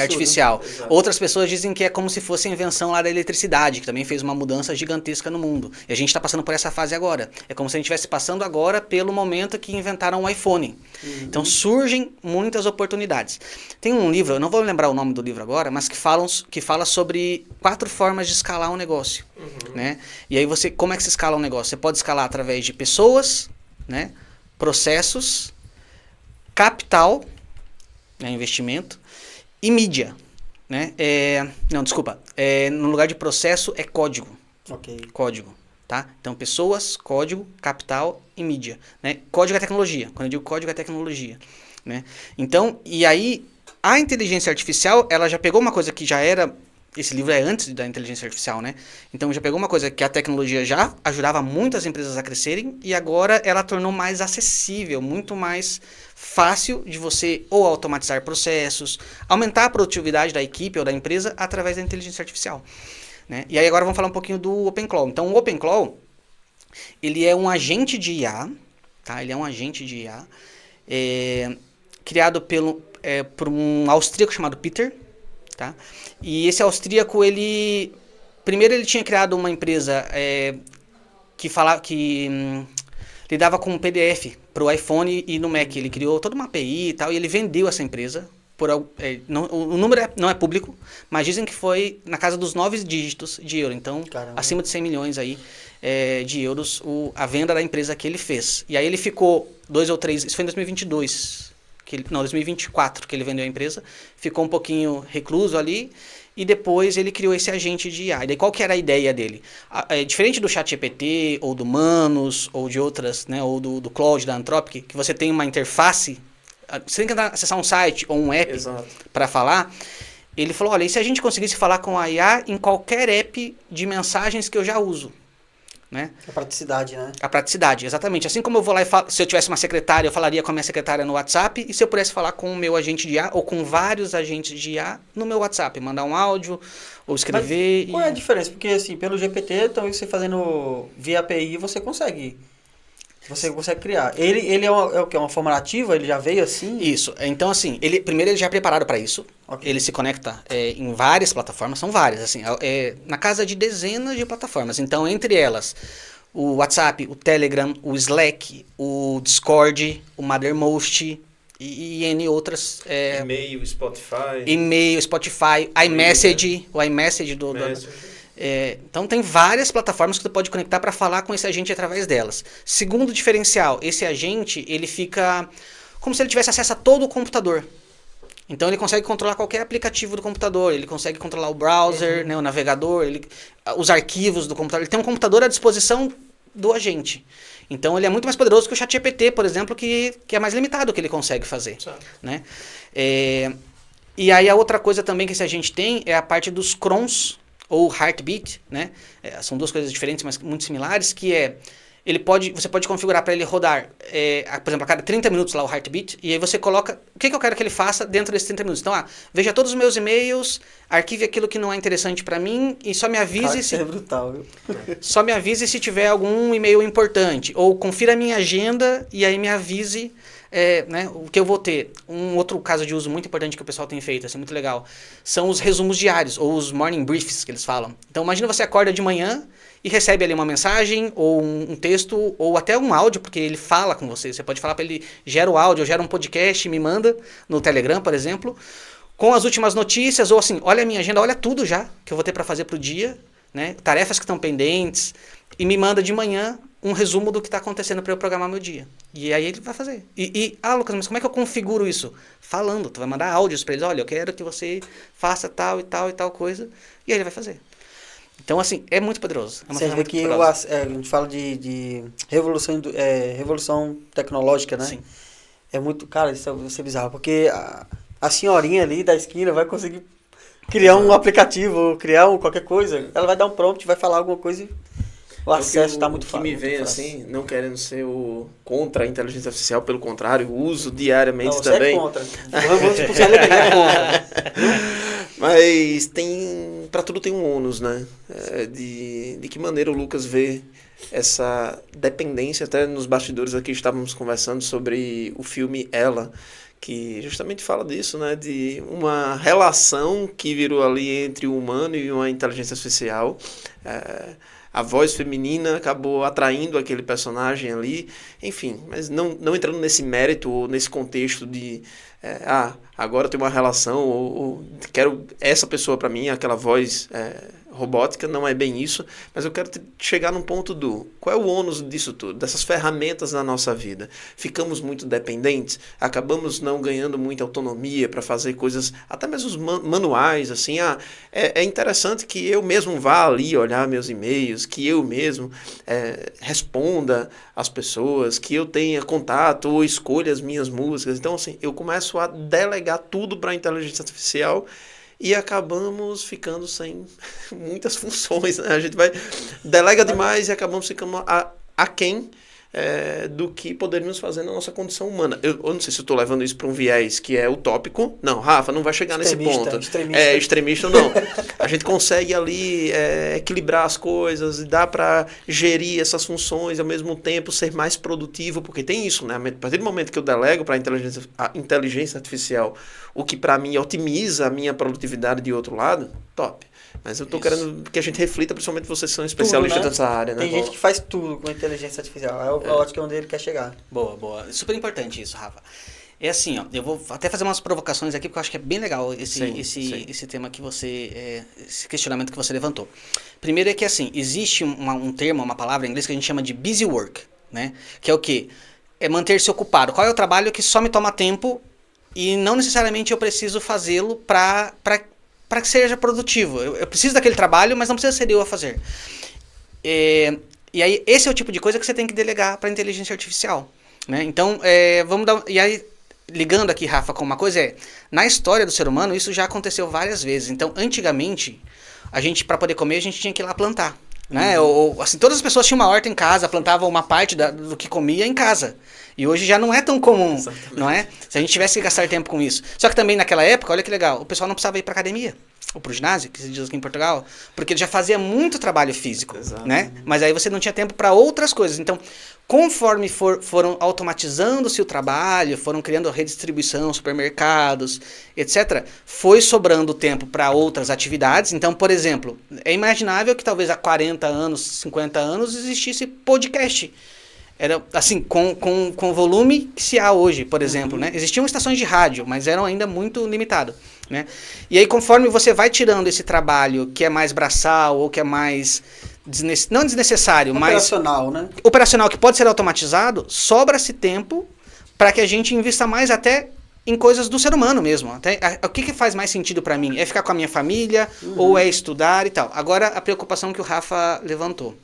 artificial. Exato. Outras pessoas dizem que é como se fosse a invenção lá da eletricidade, que também fez uma mudança gigantesca no mundo. E a gente está passando por essa fase agora. É como se a gente estivesse passando agora pelo momento que inventaram o iPhone. Então surgem muitas oportunidades. Tem um livro, eu não vou lembrar o nome do livro agora, mas que fala sobre 4 formas de escalar um negócio. Né? E aí como é que se escala um negócio? Você pode escalar através de pessoas, né? Processos, capital, né, investimento, e mídia. Né? Não, desculpa. No lugar de processo é código. Ok. Código. Tá? Então, pessoas, código, capital e mídia. Né? Código é tecnologia. Quando eu digo código é tecnologia. Né? Então, e aí, a inteligência artificial, ela já pegou uma coisa que já era... Esse livro é antes da inteligência artificial, né? Então já pegou uma coisa que a tecnologia já ajudava muitas empresas a crescerem e agora ela tornou mais acessível, muito mais fácil de você ou automatizar processos, aumentar a produtividade da equipe ou da empresa através da inteligência artificial. Né? E aí agora vamos falar um pouquinho do OpenClaw. Então o OpenClaw, ele é um agente de IA, tá? Ele é um agente de IA criado por um austríaco chamado Peter. Tá? E esse austríaco, primeiro ele tinha criado uma empresa que lidava com PDF para o iPhone e no Mac. Ele criou toda uma API e tal, e ele vendeu essa empresa. O número não é público, mas dizem que foi na casa dos 9 dígitos de euro. Então, caramba, acima de 100 milhões aí, de euros a venda da empresa que ele fez. E aí ele ficou 2 ou 3, isso foi em 2022. 2024 que ele vendeu a empresa, ficou um pouquinho recluso ali e depois ele criou esse agente de IA. E daí qual que era a ideia dele? Diferente do ChatGPT ou do Manus ou de outras, né, ou do Claude da Anthropic, que você tem uma interface, você tem que acessar um site ou um app para falar, ele falou, olha, e se a gente conseguisse falar com a IA em qualquer app de mensagens que eu já uso? Né? A praticidade, né? A praticidade, exatamente. Assim como eu vou lá e falo, se eu tivesse uma secretária, eu falaria com a minha secretária no WhatsApp, e se eu pudesse falar com o meu agente de IA, ou com vários agentes de IA no meu WhatsApp, mandar um áudio, ou escrever. Mas qual é a diferença? Porque assim, pelo GPT, então você fazendo via API, você consegue criar. Ele é o que? Uma forma nativa? Ele já veio assim? Isso. Então, assim, primeiro ele já é preparado para isso. Okay. Ele se conecta em várias plataformas, são várias, assim, na casa de dezenas de plataformas. Então, entre elas, o WhatsApp, o Telegram, o Slack, o Discord, o Mattermost e N outras. E-mail, Spotify, iMessage, o iMessage do então tem várias plataformas que você pode conectar para falar com esse agente através delas. Segundo diferencial, esse agente ele fica como se ele tivesse acesso a todo o computador. Então ele consegue controlar qualquer aplicativo do computador, ele consegue controlar o browser, né, o navegador, os arquivos do computador. Ele tem um computador à disposição do agente. Então ele é muito mais poderoso que o ChatGPT, por exemplo, que é mais limitado o que ele consegue fazer. Né? E aí a outra coisa também que esse agente tem é a parte dos crons, ou heartbeat, né? São duas coisas diferentes, mas muito similares, que você pode configurar para ele rodar, por exemplo, a cada 30 minutos lá o heartbeat, e aí você coloca o que eu quero que ele faça dentro desses 30 minutos. Então, veja todos os meus e-mails, arquive aquilo que não é interessante para mim e só me avise se... É brutal, viu? Só me avise se tiver algum e-mail importante. Ou confira a minha agenda e aí me avise né, o que eu vou ter. Um outro caso de uso muito importante que o pessoal tem feito, assim, muito legal, são os resumos diários, ou os morning briefs que eles falam. Então, imagina você acorda de manhã e recebe ali uma mensagem, ou um texto, ou até um áudio, porque ele fala com você. Você pode falar para ele, gera o áudio, gera um podcast, me manda no Telegram, por exemplo, com as últimas notícias, ou assim, olha a minha agenda, olha tudo já que eu vou ter para fazer pro dia, né? Tarefas que estão pendentes, e me manda de manhã um resumo do que está acontecendo para eu programar meu dia. E aí ele vai fazer. Lucas, mas como é que eu configuro isso? Falando, tu vai mandar áudios para eles, olha, eu quero que você faça tal e tal e tal coisa, e aí ele vai fazer. Então, assim, é muito poderoso. Você vê que a gente fala de revolução tecnológica, né? Sim. É muito, cara, isso vai ser bizarro, porque a senhorinha ali da esquina vai conseguir criar um aplicativo, criar qualquer coisa, ela vai dar um prompt, vai falar alguma coisa e o acesso está muito fácil. O que me vem assim, não querendo ser contra a inteligência artificial, pelo contrário, uso diariamente não, também. Você é contra. Vamos expulsar ele daqui, é contra. Mas para tudo tem um ônus, né? De que maneira o Lucas vê essa dependência, até nos bastidores aqui estávamos conversando sobre o filme Ela, que justamente fala disso, né? De uma relação que virou ali entre o humano e uma inteligência artificial. A voz feminina acabou atraindo aquele personagem ali, enfim, mas não entrando nesse mérito ou nesse contexto de agora eu tenho uma relação ou quero essa pessoa para mim, aquela voz robótica, não é bem isso, mas eu quero chegar num ponto qual é o ônus disso tudo, dessas ferramentas na nossa vida? Ficamos muito dependentes, acabamos não ganhando muita autonomia para fazer coisas, até mesmo manuais, assim, é interessante que eu mesmo vá ali olhar meus e-mails, que eu mesmo responda às pessoas, que eu tenha contato ou escolha as minhas músicas. Então, assim, eu começo a delegar tudo para a inteligência artificial e acabamos ficando sem muitas funções, né? A gente delega demais e acabamos ficando aquém do que poderíamos fazer na nossa condição humana. Eu não sei se eu estou levando isso para um viés que é utópico. Não, Rafa, não vai chegar nesse ponto. Extremista ou não. A gente consegue ali equilibrar as coisas e dá para gerir essas funções e ao mesmo tempo ser mais produtivo, porque tem isso, né? A partir do momento que eu delego para a inteligência artificial o que para mim otimiza a minha produtividade de outro lado, top. Mas eu estou querendo que a gente reflita, principalmente vocês são especialistas nessa área, né? Tem gente que faz tudo com a inteligência artificial. Eu acho que é onde ele quer chegar. Boa. Super importante isso, Rafa. É assim, eu vou até fazer umas provocações aqui, porque eu acho que é bem legal esse tema que você... esse questionamento que você levantou. Primeiro é que, assim, existe um termo, uma palavra em inglês que a gente chama de busy work, né? Que é o quê? É manter-se ocupado. Qual é o trabalho que só me toma tempo e não necessariamente eu preciso fazê-lo para que seja produtivo. Eu preciso daquele trabalho, mas não precisa ser eu a fazer. E aí, esse é o tipo de coisa que você tem que delegar para a inteligência artificial. Né? Então, vamos dar... E aí, ligando aqui, Rafa, com uma coisa na história do ser humano, isso já aconteceu várias vezes. Então, antigamente, para poder comer, a gente tinha que ir lá plantar. Né? Assim, todas as pessoas tinham uma horta em casa, plantavam uma parte do que comia em casa. E hoje já não é tão comum, exatamente. Não é? Se a gente tivesse que gastar tempo com isso. Só que também naquela época, olha que legal, o pessoal não precisava ir para academia ou para o ginásio, que se diz aqui em Portugal, porque ele já fazia muito trabalho físico, né? Mas aí você não tinha tempo para outras coisas. Então, conforme foram automatizando-se o trabalho, foram criando redistribuição, supermercados, etc., foi sobrando tempo para outras atividades. Então, por exemplo, é imaginável que talvez há 40 anos, 50 anos, existisse podcast. Era assim, com o volume que se há hoje, por exemplo, né? Existiam estações de rádio, mas eram ainda muito limitadas, né? E aí, conforme você vai tirando esse trabalho que é mais braçal ou que é mais não desnecessário, operacional, mas né? Operacional, que pode ser automatizado, sobra-se tempo para que a gente invista mais até em coisas do ser humano mesmo. O que faz mais sentido para mim? É ficar com a minha família ou é estudar e tal? Agora, a preocupação que o Rafa levantou,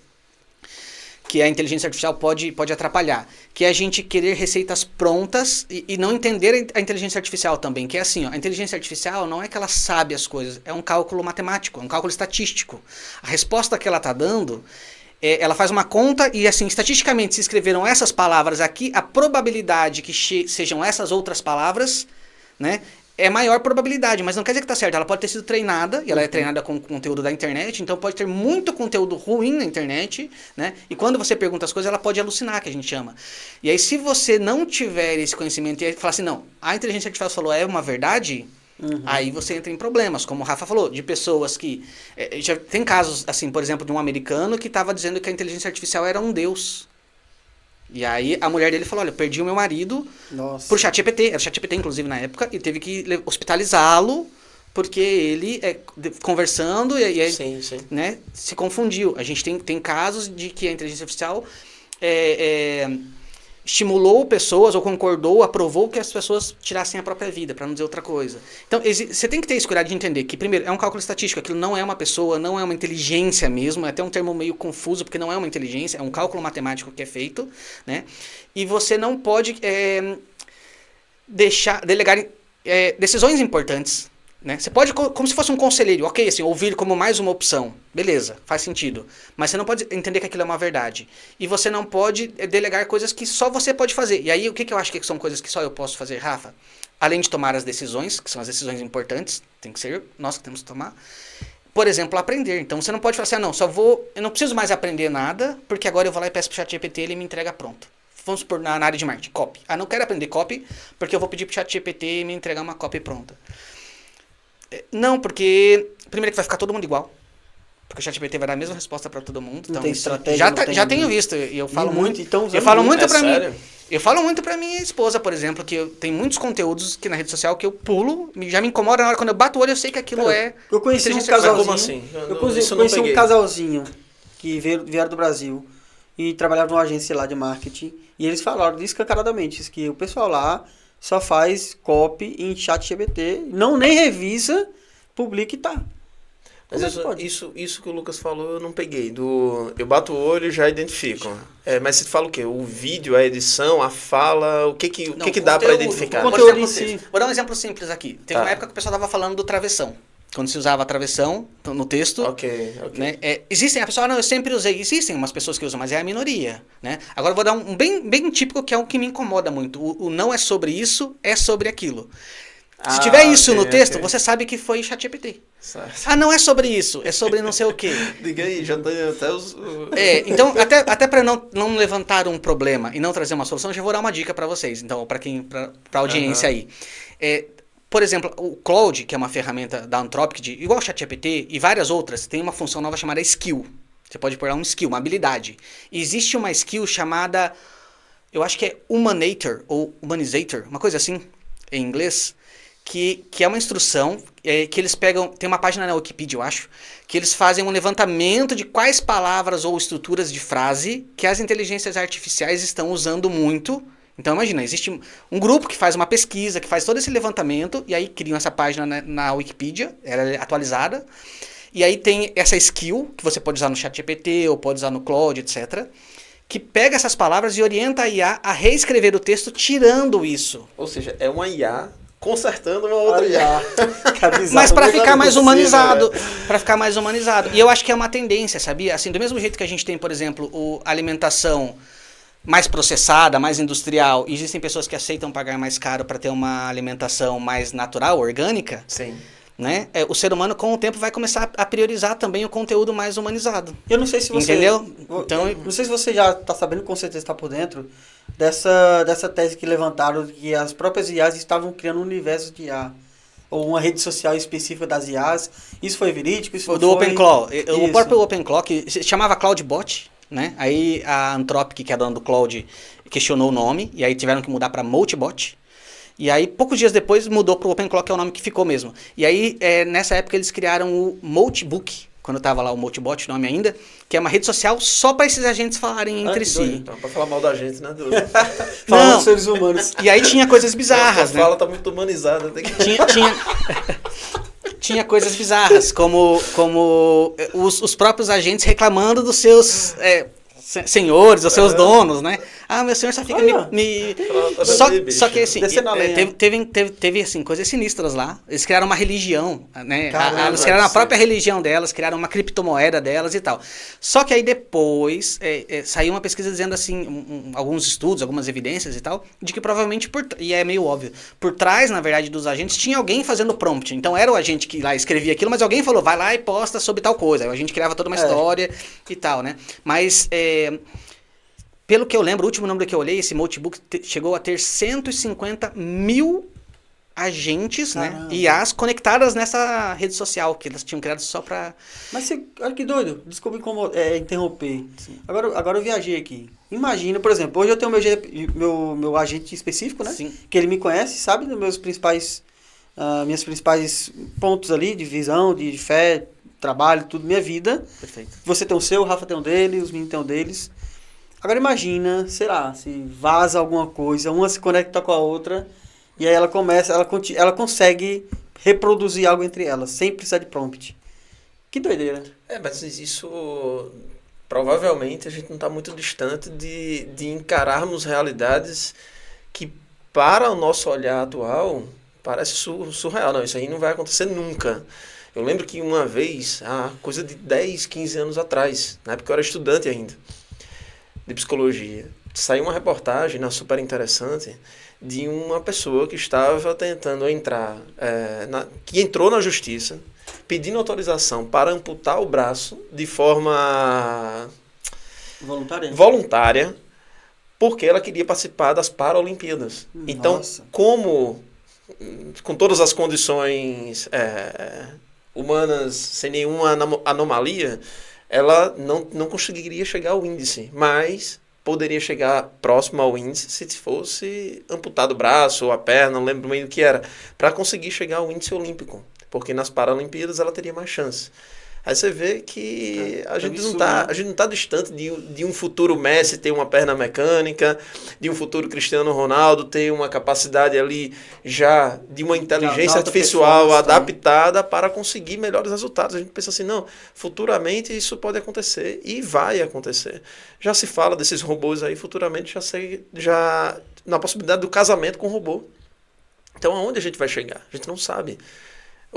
que a inteligência artificial pode atrapalhar, que é a gente querer receitas prontas e não entender a inteligência artificial também, que é assim, ó, a inteligência artificial não é que ela sabe as coisas, é um cálculo matemático, é um cálculo estatístico. A resposta que ela está dando, ela faz uma conta e assim, estatisticamente, se escreveram essas palavras aqui, a probabilidade que sejam essas outras palavras, né, é maior probabilidade, mas não quer dizer que está certo. Ela pode ter sido treinada, e ela é treinada com conteúdo da internet, então pode ter muito conteúdo ruim na internet, né? E quando você pergunta as coisas, ela pode alucinar, que a gente chama. E aí, se você não tiver esse conhecimento e falar assim, não, a inteligência artificial falou é uma verdade, aí você entra em problemas, como o Rafa falou, de pessoas que... já tem casos, assim, por exemplo, de um americano que estava dizendo que a inteligência artificial era um deus. E aí a mulher dele falou, olha, perdi o meu marido por ChatGPT, era ChatGPT inclusive na época, e teve que hospitalizá-lo porque ele, conversando, e Sim. né, se confundiu. A gente tem casos de que a inteligência artificial estimulou pessoas, ou concordou, aprovou que as pessoas tirassem a própria vida, para não dizer outra coisa. Então, você tem que ter esse cuidado de entender que, primeiro, é um cálculo estatístico, aquilo não é uma pessoa, não é uma inteligência mesmo, é até um termo meio confuso, porque não é uma inteligência, é um cálculo matemático que é feito, né? E você não pode delegar decisões importantes, né? Você pode, como se fosse um conselheiro, ok, assim, ouvir como mais uma opção, beleza, faz sentido, mas você não pode entender que aquilo é uma verdade, e você não pode delegar coisas que só você pode fazer. E aí, o que eu acho que são coisas que só eu posso fazer, Rafa? Além de tomar as decisões, que são as decisões importantes, tem que ser nós que temos que tomar, por exemplo, aprender. Então, você não pode falar assim, eu não preciso mais aprender nada, porque agora eu vou lá e peço pro ChatGPT, ele me entrega pronto. Vamos supor, na área de marketing, copy. Não quero aprender copy, porque eu vou pedir pro ChatGPT me entregar uma copy pronta. Não, porque primeiro que vai ficar todo mundo igual. Porque o ChatGPT vai dar a mesma resposta para todo mundo. Não Então, tem estratégia. já tenho visto. E eu falo muito. Então, eu falo muito para sério? mim. Eu falo muito para minha esposa, por exemplo, que tem muitos conteúdos que na rede social que eu pulo, já me incomoda na hora quando eu bato o olho, eu sei que aquilo Eu conheci um inteligência casalzinho. Como assim? Eu conheci um casalzinho que vieram do Brasil e trabalhava numa agência lá de marketing. E eles falaram escancaradamente que o pessoal lá só faz copy em ChatGPT, nem revisa, publica e tá. Mas isso que o Lucas falou eu não peguei. Eu bato o olho e já identifico. Mas você fala o quê? O vídeo, a edição, a fala, o que dá para identificar? Vou dar um exemplo simples aqui. Teve uma época que o pessoal estava falando do travessão. Quando se usava travessão no texto. Ok. Né, existem, a pessoa, eu sempre usei. Existem umas pessoas que usam, mas é a minoria. Né? Agora eu vou dar um bem típico, que é o que me incomoda muito. O não é sobre isso, é sobre aquilo. Se tiver isso no texto, você sabe que foi ChatGPT. Não é sobre isso, é sobre não sei o quê. Diga aí, já tem até os... Então, até para não levantar um problema e não trazer uma solução, eu já vou dar uma dica para vocês. Então, para a audiência aí. Por exemplo, o Claude, que é uma ferramenta da Anthropic, igual o ChatGPT e várias outras, tem uma função nova chamada skill. Você pode pôr um skill, uma habilidade. E existe uma skill chamada, eu acho que é Humanator ou Humanizator, uma coisa assim, em inglês, que é uma instrução que eles pegam, tem uma página na Wikipedia, eu acho, que eles fazem um levantamento de quais palavras ou estruturas de frase que as inteligências artificiais estão usando muito. Então imagina, existe um grupo que faz uma pesquisa, que faz todo esse levantamento, e aí criam essa página na Wikipedia, ela é atualizada, e aí tem essa skill, que você pode usar no ChatGPT, ou pode usar no Claude, etc., que pega essas palavras e orienta a IA a reescrever o texto tirando isso. Ou seja, é uma IA consertando uma outra IA. Mas para ficar mais humanizado. Para ficar mais humanizado. E eu acho que é uma tendência, sabia? Assim, do mesmo jeito que a gente tem, por exemplo, a alimentação mais processada, mais industrial, e existem pessoas que aceitam pagar mais caro para ter uma alimentação mais natural, orgânica. Sim. Né? O ser humano, com o tempo, vai começar a priorizar também o conteúdo mais humanizado. Eu não sei se você... Entendeu? Então, não sei se você já está sabendo, com certeza está por dentro, dessa tese que levantaram, que as próprias IAs estavam criando um universo de IA. Ou uma rede social específica das IAs. Isso foi verídico? Isso do OpenClaw. O próprio OpenClaw, que se chamava CloudBot, né? Aí a Anthropic, que é a dona do Claude, questionou o nome, e aí tiveram que mudar para Multibot. E aí, poucos dias depois, mudou para o OpenClaw, que é o nome que ficou mesmo. E aí, nessa época, eles criaram o Multibook, quando tava lá o Multibot, nome ainda, que é uma rede social só para esses agentes falarem entre si. Então, pra falar mal da gente, né? Falando dos seres humanos. E aí tinha coisas bizarras, né? A fala tá muito humanizada. Tinha coisas bizarras, como os próprios agentes reclamando dos seus senhores, os seus donos, né? Ah, meu senhor só fica Só que assim, teve assim, coisas sinistras lá. Eles criaram uma religião, né? Caramba, eles criaram a própria religião delas, criaram uma criptomoeda delas e tal. Só que aí depois saiu uma pesquisa dizendo assim, alguns estudos, algumas evidências e tal, de que provavelmente, e é meio óbvio, por trás, na verdade, dos agentes, tinha alguém fazendo prompt. Então era o agente que lá escrevia aquilo, mas alguém falou, vai lá e posta sobre tal coisa. Aí a gente criava toda uma história e tal, né? Mas... pelo que eu lembro, o último número que eu olhei, esse notebook chegou a ter 150 mil agentes, né? IAs conectadas nessa rede social, que elas tinham criado só pra... Mas olha que doido, desculpa interromper. Agora eu viajei aqui. Imagina, por exemplo, hoje eu tenho meu agente específico, né? Sim. Que ele me conhece, sabe dos meus principais pontos ali de visão, de fé, trabalho, tudo, minha vida. Perfeito. Você tem o seu, o Rafa tem um dele, os meninos têm um deles. Agora imagina, sei lá, se vaza alguma coisa, uma se conecta com a outra, e aí ela consegue reproduzir algo entre elas, sem precisar de prompt. Que doideira. Mas isso, provavelmente, a gente não está muito distante de encararmos realidades que, para o nosso olhar atual, parece surreal. Não, isso aí não vai acontecer nunca. Eu lembro que uma vez, coisa de 10, 15 anos atrás, na época eu era estudante ainda, de psicologia, saiu uma reportagem super interessante de uma pessoa que estava tentando entrar, que entrou na justiça, pedindo autorização para amputar o braço de forma voluntária, porque ela queria participar das Paralimpíadas. Então, com todas as condições humanas, sem nenhuma anomalia, ela não conseguiria chegar ao índice, mas poderia chegar próximo ao índice se fosse amputado o braço ou a perna, não lembro meio do que era, para conseguir chegar ao índice olímpico, porque nas Paralimpíadas ela teria mais chance. Aí você vê que a gente não está distante de um futuro Messi ter uma perna mecânica, de um futuro Cristiano Ronaldo ter uma capacidade ali já de uma inteligência artificial adaptada para conseguir melhores resultados. A gente pensa assim, não, futuramente isso pode acontecer e vai acontecer. Já se fala desses robôs aí, futuramente já na possibilidade do casamento com o robô. Então aonde a gente vai chegar? A gente não sabe.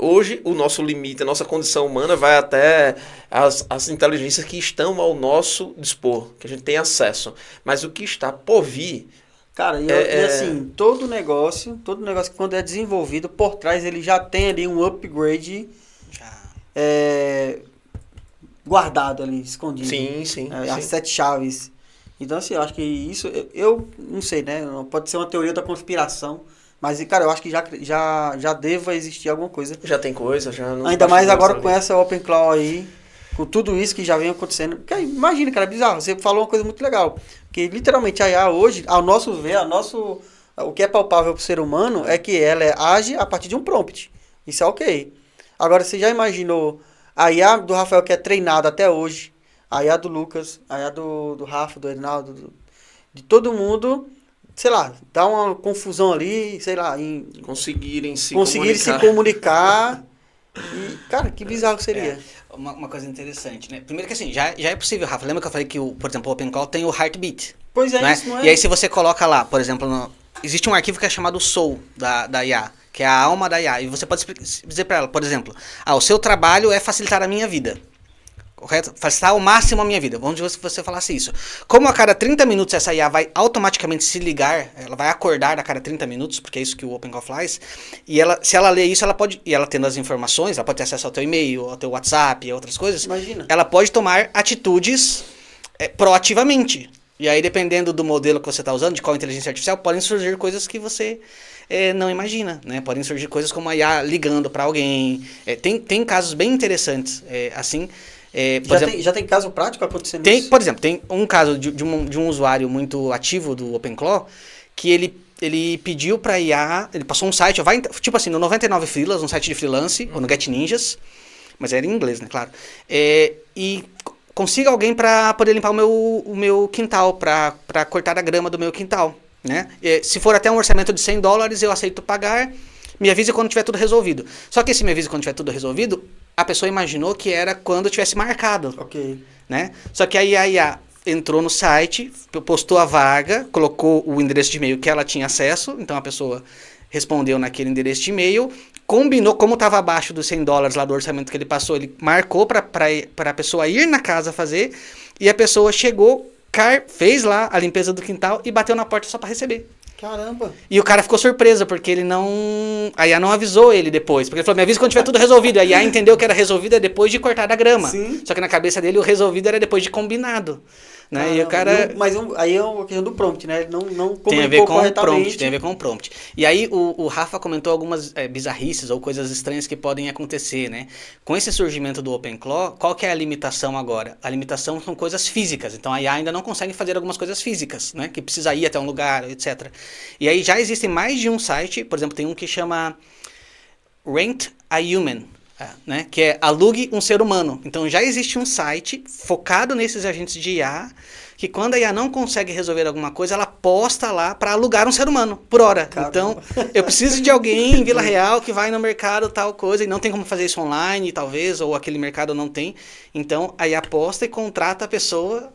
Hoje, o nosso limite, a nossa condição humana vai até as inteligências que estão ao nosso dispor, que a gente tem acesso. Mas o que está por vir... Cara, e assim, todo negócio que quando é desenvolvido, por trás ele já tem ali um upgrade guardado ali, escondido. Sim. As 7 chaves. Então, assim, eu acho que isso... Eu não sei, né? Pode ser uma teoria da conspiração. Mas, cara, eu acho que já deva existir alguma coisa. Já tem coisa, já não... Ainda mais agora com essa OpenClaw aí, com tudo isso que já vem acontecendo. Porque, imagina, cara, é bizarro. Você falou uma coisa muito legal. Que literalmente a IA hoje, ao nosso ver, o que é palpável para o ser humano é que ela age a partir de um prompt. Isso é ok. Agora, você já imaginou a IA do Rafael que é treinada até hoje, a IA do Lucas, a IA do Rafa, do Reinaldo, de todo mundo... sei lá, dá uma confusão ali, sei lá, conseguirem se comunicar. E, cara, que bizarro que seria. Uma coisa interessante, né? Primeiro que assim, já é possível, Rafa. Lembra que eu falei que, por exemplo, o OpenClaw tem o Heartbeat? Pois é, né? isso não é? E aí se você coloca lá, por exemplo, existe um arquivo que é chamado Soul da IA, que é a alma da IA. E você pode dizer para ela, por exemplo, o seu trabalho é facilitar a minha vida. Correto? Facilitar ao máximo a minha vida. Vamos dizer que você falasse isso. Como a cada 30 minutos essa IA vai automaticamente se ligar, ela vai acordar a cada 30 minutos, porque é isso que o OpenClaw faz, e se ela ler isso, ela pode, e ela tendo as informações, ela pode ter acesso ao teu e-mail, ao teu WhatsApp e outras coisas. Imagina. Ela pode tomar atitudes proativamente. E aí, dependendo do modelo que você está usando, de qual inteligência artificial, podem surgir coisas que você não imagina, né? Podem surgir coisas como a IA ligando para alguém. Tem casos bem interessantes, assim. Já tem caso prático acontecendo isso? Por exemplo, tem um caso de um usuário muito ativo do OpenClaw, que ele pediu para IA, ele passou um site, tipo assim, no 99 Freelas, um site de freelance, ou no Get Ninjas, mas era em inglês, né, claro. E consiga alguém para poder limpar o meu quintal, para cortar a grama do meu quintal, né? Se for até um orçamento de $100, eu aceito pagar, me avise quando tiver tudo resolvido. Só que esse me avise quando tiver tudo resolvido, a pessoa imaginou que era quando tivesse marcado. Ok. Né? Só que aí a IA entrou no site, postou a vaga, colocou o endereço de e-mail que ela tinha acesso, então a pessoa respondeu naquele endereço de e-mail, combinou, como estava abaixo dos $100 lá do orçamento que ele passou, ele marcou para a pessoa ir na casa fazer, e a pessoa chegou, fez lá a limpeza do quintal e bateu na porta só para receber. Caramba. E o cara ficou surpreso, porque ele não... A IA não avisou ele depois. Porque ele falou, me avisa quando tiver tudo resolvido. A IA entendeu que era resolvido depois de cortar a grama. Sim. Só que na cabeça dele o resolvido era depois de combinado. Né? E o cara... Mas aí é uma questão do prompt, né? Ele não tem a ver com o prompt. Tem a ver com o prompt. E aí o Rafa comentou algumas bizarrices ou coisas estranhas que podem acontecer, né? Com esse surgimento do OpenClaw, qual que é a limitação agora? A limitação são coisas físicas. Então a IA ainda não consegue fazer algumas coisas físicas, né? Que precisa ir até um lugar, etc. E aí já existem mais de um site, por exemplo, tem um que chama Rent a Human, né? Que é alugue um ser humano. Então já existe um site focado nesses agentes de IA, que quando a IA não consegue resolver alguma coisa, ela posta lá para alugar um ser humano por hora. Caramba. Então, eu preciso de alguém em Vila Real que vai no mercado tal coisa, e não tem como fazer isso online, talvez, ou aquele mercado não tem. Então, a IA posta e contrata a pessoa,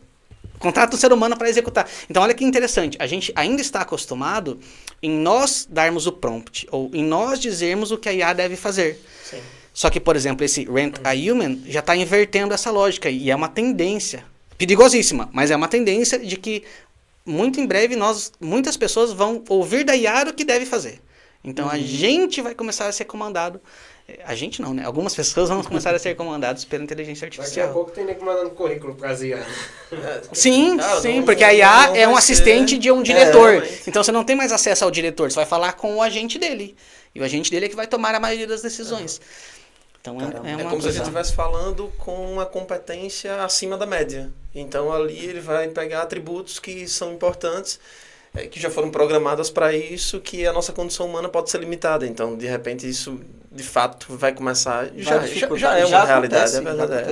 contrata um ser humano para executar. Então, olha que interessante, a gente ainda está acostumado em nós darmos o prompt, ou em nós dizermos o que a IA deve fazer. Sim. Só que, por exemplo, esse Rent a Human já está invertendo essa lógica, e é uma tendência perigosíssima, mas é uma tendência de que muito em breve muitas pessoas vão ouvir da IA o que deve fazer. Então a gente vai começar a ser comandado. A gente não, né? Algumas pessoas vão começar a ser comandadas pela inteligência artificial. Daqui a pouco tem que mandar no currículo para as IA. Sim, porque a IA é um assistente de um diretor. Então você não tem mais acesso ao diretor, você vai falar com o agente dele. E o agente dele é que vai tomar a maioria das decisões. Então é como se a gente estivesse falando com uma competência acima da média. Então ali ele vai pegar atributos que são importantes, que já foram programadas para isso, que a nossa condição humana pode ser limitada. Então, de repente, isso de fato vai começar... Já é uma realidade, é verdade.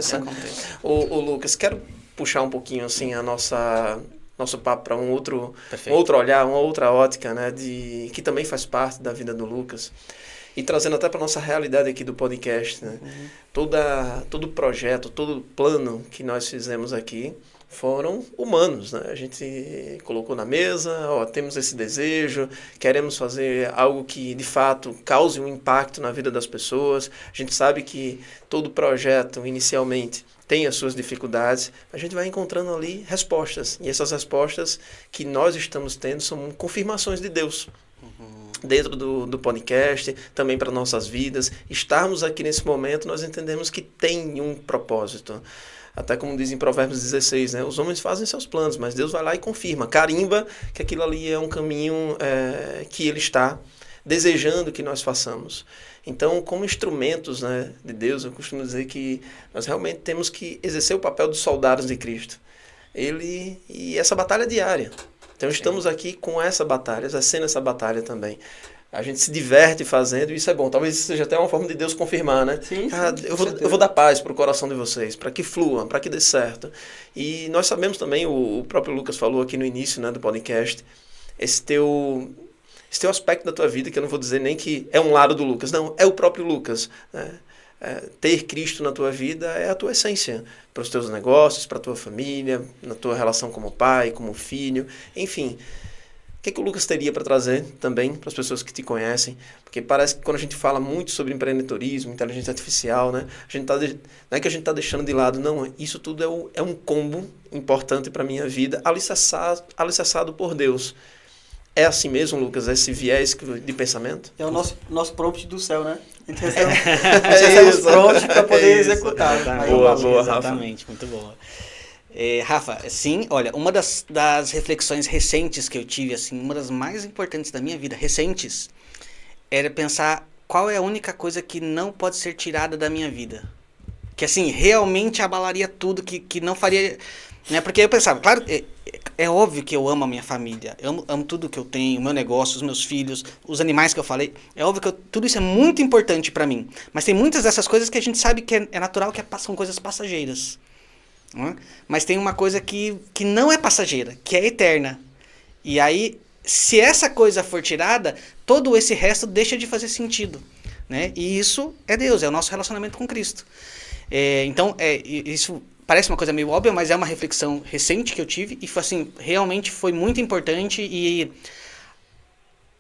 O Lucas, quero puxar um pouquinho assim nosso papo para um outro olhar, uma outra ótica, né, que também faz parte da vida do Lucas. E trazendo até para a nossa realidade aqui do podcast, né? Todo projeto, todo plano que nós fizemos aqui foram humanos, né? A gente colocou na mesa, temos esse desejo, queremos fazer algo que de fato cause um impacto na vida das pessoas. A gente sabe que todo projeto inicialmente tem as suas dificuldades, a gente vai encontrando ali respostas. E essas respostas que nós estamos tendo são confirmações de Deus. Dentro do podcast, também para nossas vidas. Estarmos aqui nesse momento, nós entendemos que tem um propósito. Até como diz em Provérbios 16, né? Os homens fazem seus planos, mas Deus vai lá e confirma, carimba que aquilo ali é um caminho que Ele está desejando que nós façamos. Então, como instrumentos, né, de Deus, eu costumo dizer que nós realmente temos que exercer o papel dos soldados de Cristo. E essa batalha diária. Então estamos aqui com essa batalha, exercendo essa batalha também. A gente se diverte fazendo, e isso é bom. Talvez isso seja até uma forma de Deus confirmar, né? Sim, eu vou dar paz para o coração de vocês, para que flua, para que dê certo. E nós sabemos também, o próprio Lucas falou aqui no início, né, do podcast, esse teu aspecto da tua vida, que eu não vou dizer nem que é um lado do Lucas, não, é o próprio Lucas, né? Ter Cristo na tua vida é a tua essência, para os teus negócios, para a tua família, na tua relação como pai, como filho, enfim. O que o Lucas teria para trazer também para as pessoas que te conhecem? Porque parece que quando a gente fala muito sobre empreendedorismo, inteligência artificial, né, não é que a gente está deixando de lado, não, isso tudo é um combo importante para a minha vida, alicerçado por Deus. É assim mesmo, Lucas, esse viés de pensamento? É o nosso prompt do céu, né? Estamos prontos para poder executar. Boa, exatamente, muito boa. Rafa, sim, olha, uma das reflexões recentes que eu tive, assim, uma das mais importantes da minha vida, recentes, era pensar qual é a única coisa que não pode ser tirada da minha vida. Que, assim, realmente abalaria tudo, que não faria... Né? Porque eu pensava, claro, É óbvio que eu amo a minha família, eu amo tudo que eu tenho, o meu negócio, os meus filhos, os animais que eu falei. É óbvio que tudo isso é muito importante para mim. Mas tem muitas dessas coisas que a gente sabe que é natural, que são coisas passageiras. Não é? Mas tem uma coisa que não é passageira, que é eterna. E aí, se essa coisa for tirada, todo esse resto deixa de fazer sentido. Né? E isso é Deus, é o nosso relacionamento com Cristo. Então, isso parece uma coisa meio óbvia, mas é uma reflexão recente que eu tive e assim, realmente foi muito importante e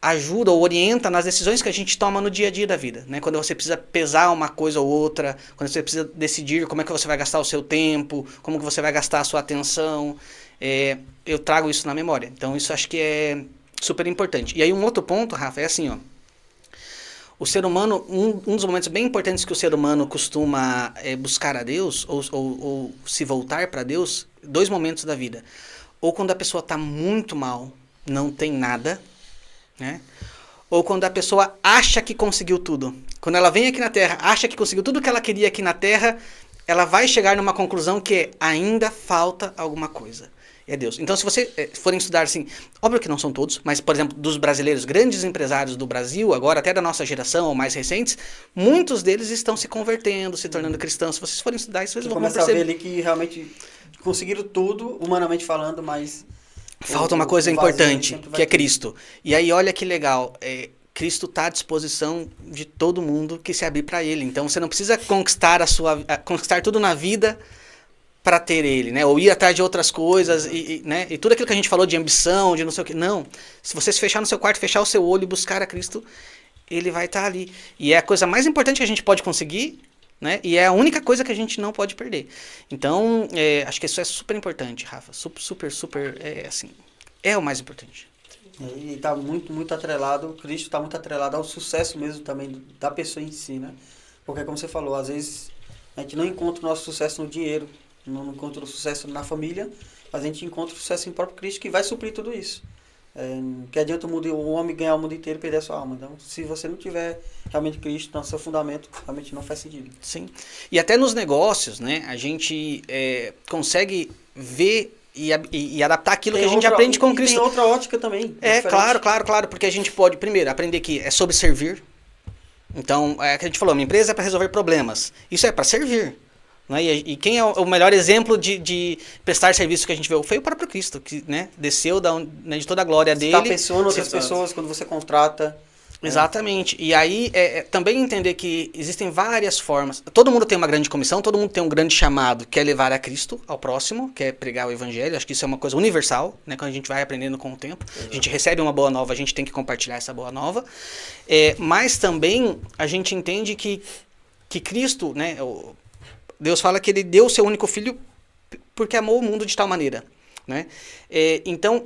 ajuda ou orienta nas decisões que a gente toma no dia a dia da vida. Né? Quando você precisa pesar uma coisa ou outra, quando você precisa decidir como é que você vai gastar o seu tempo, como que você vai gastar a sua atenção, eu trago isso na memória. Então, isso acho que é super importante. E aí, um outro ponto, Rafa, é assim, ó. O ser humano, um dos momentos bem importantes que o ser humano costuma buscar a Deus, ou se voltar para Deus, 2 momentos da vida. Ou quando a pessoa está muito mal, não tem nada, né? Ou quando a pessoa acha que conseguiu tudo. Quando ela vem aqui na Terra, acha que conseguiu tudo que ela queria aqui na Terra, ela vai chegar numa conclusão que ainda falta alguma coisa. É Deus. Então, se você forem estudar, assim, óbvio que não são todos, mas, por exemplo, dos brasileiros, grandes empresários do Brasil, agora até da nossa geração, ou mais recentes, muitos deles estão se convertendo, se tornando cristãos. Se vocês forem estudar isso, vocês vão começar perceber. a ver ali que realmente conseguiram tudo, humanamente falando, mas... Falta uma coisa importante, que é Cristo. E aí, olha que legal, Cristo está à disposição de todo mundo que se abrir para Ele. Então, você não precisa conquistar tudo na vida para ter Ele, né? Ou ir atrás de outras coisas, né? E tudo aquilo que a gente falou de ambição, de não sei o que. Não. Se você se fechar no seu quarto, fechar o seu olho e buscar a Cristo, Ele vai estar ali. E é a coisa mais importante que a gente pode conseguir, né? E é a única coisa que a gente não pode perder. Então, acho que isso é super importante, Rafa. Super, assim, é o mais importante. E está muito atrelado, Cristo está muito atrelado ao sucesso mesmo também da pessoa em si, né? Porque, como você falou, às vezes a gente não encontra o nosso sucesso no dinheiro, não encontra o sucesso na família, mas a gente encontra o sucesso em próprio Cristo, que vai suprir tudo isso. Que adianta o homem ganhar o mundo inteiro e perder a sua alma. Então, se você não tiver realmente Cristo no seu fundamento, realmente não faz sentido. Sim. E até nos negócios, né, a gente consegue ver e adaptar aquilo que a gente aprende com Cristo. Tem outra ótica também. Claro, porque a gente pode, primeiro, aprender que é sobre servir. Então, é que a gente falou, uma empresa é para resolver problemas. Isso é para servir. Né? E quem é o melhor exemplo de prestar serviço que a gente viu? Foi o próprio Cristo, que, né, desceu de toda a glória dele. Você está abençoando outras pessoas quando você contrata. Exatamente. E aí, também entender que existem várias formas. Todo mundo tem uma grande comissão, todo mundo tem um grande chamado, que é levar a Cristo ao próximo, que é pregar o evangelho. Acho que isso é uma coisa universal, né? Quando a gente vai aprendendo com o tempo. A gente recebe uma boa nova, a gente tem que compartilhar essa boa nova. Mas também a gente entende que Cristo, né? Deus fala que ele deu o seu único filho porque amou o mundo de tal maneira. Né? Então,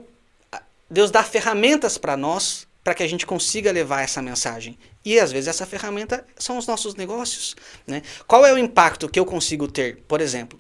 Deus dá ferramentas para nós para que a gente consiga levar essa mensagem. E, às vezes, essa ferramenta são os nossos negócios. Né? Qual é o impacto que eu consigo ter? Por exemplo,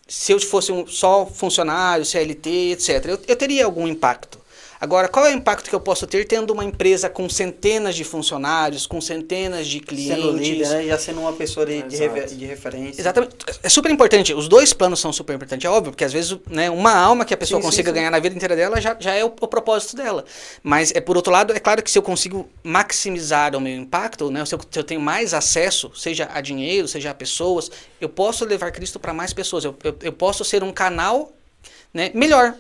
se eu fosse só funcionário, CLT, etc., eu teria algum impacto. Agora, qual é o impacto que eu posso ter tendo uma empresa com centenas de funcionários, com centenas de clientes? Sendo líder, né? Já sendo uma pessoa de referência. Exatamente. É super importante. Os dois planos são super importantes. É óbvio, porque às vezes, né, uma alma que a pessoa consiga ganhar na vida inteira dela já é o propósito dela. Mas, por outro lado, é claro que se eu consigo maximizar o meu impacto, né, se eu tenho mais acesso, seja a dinheiro, seja a pessoas, eu posso levar Cristo para mais pessoas. Eu posso ser um canal, né, melhor.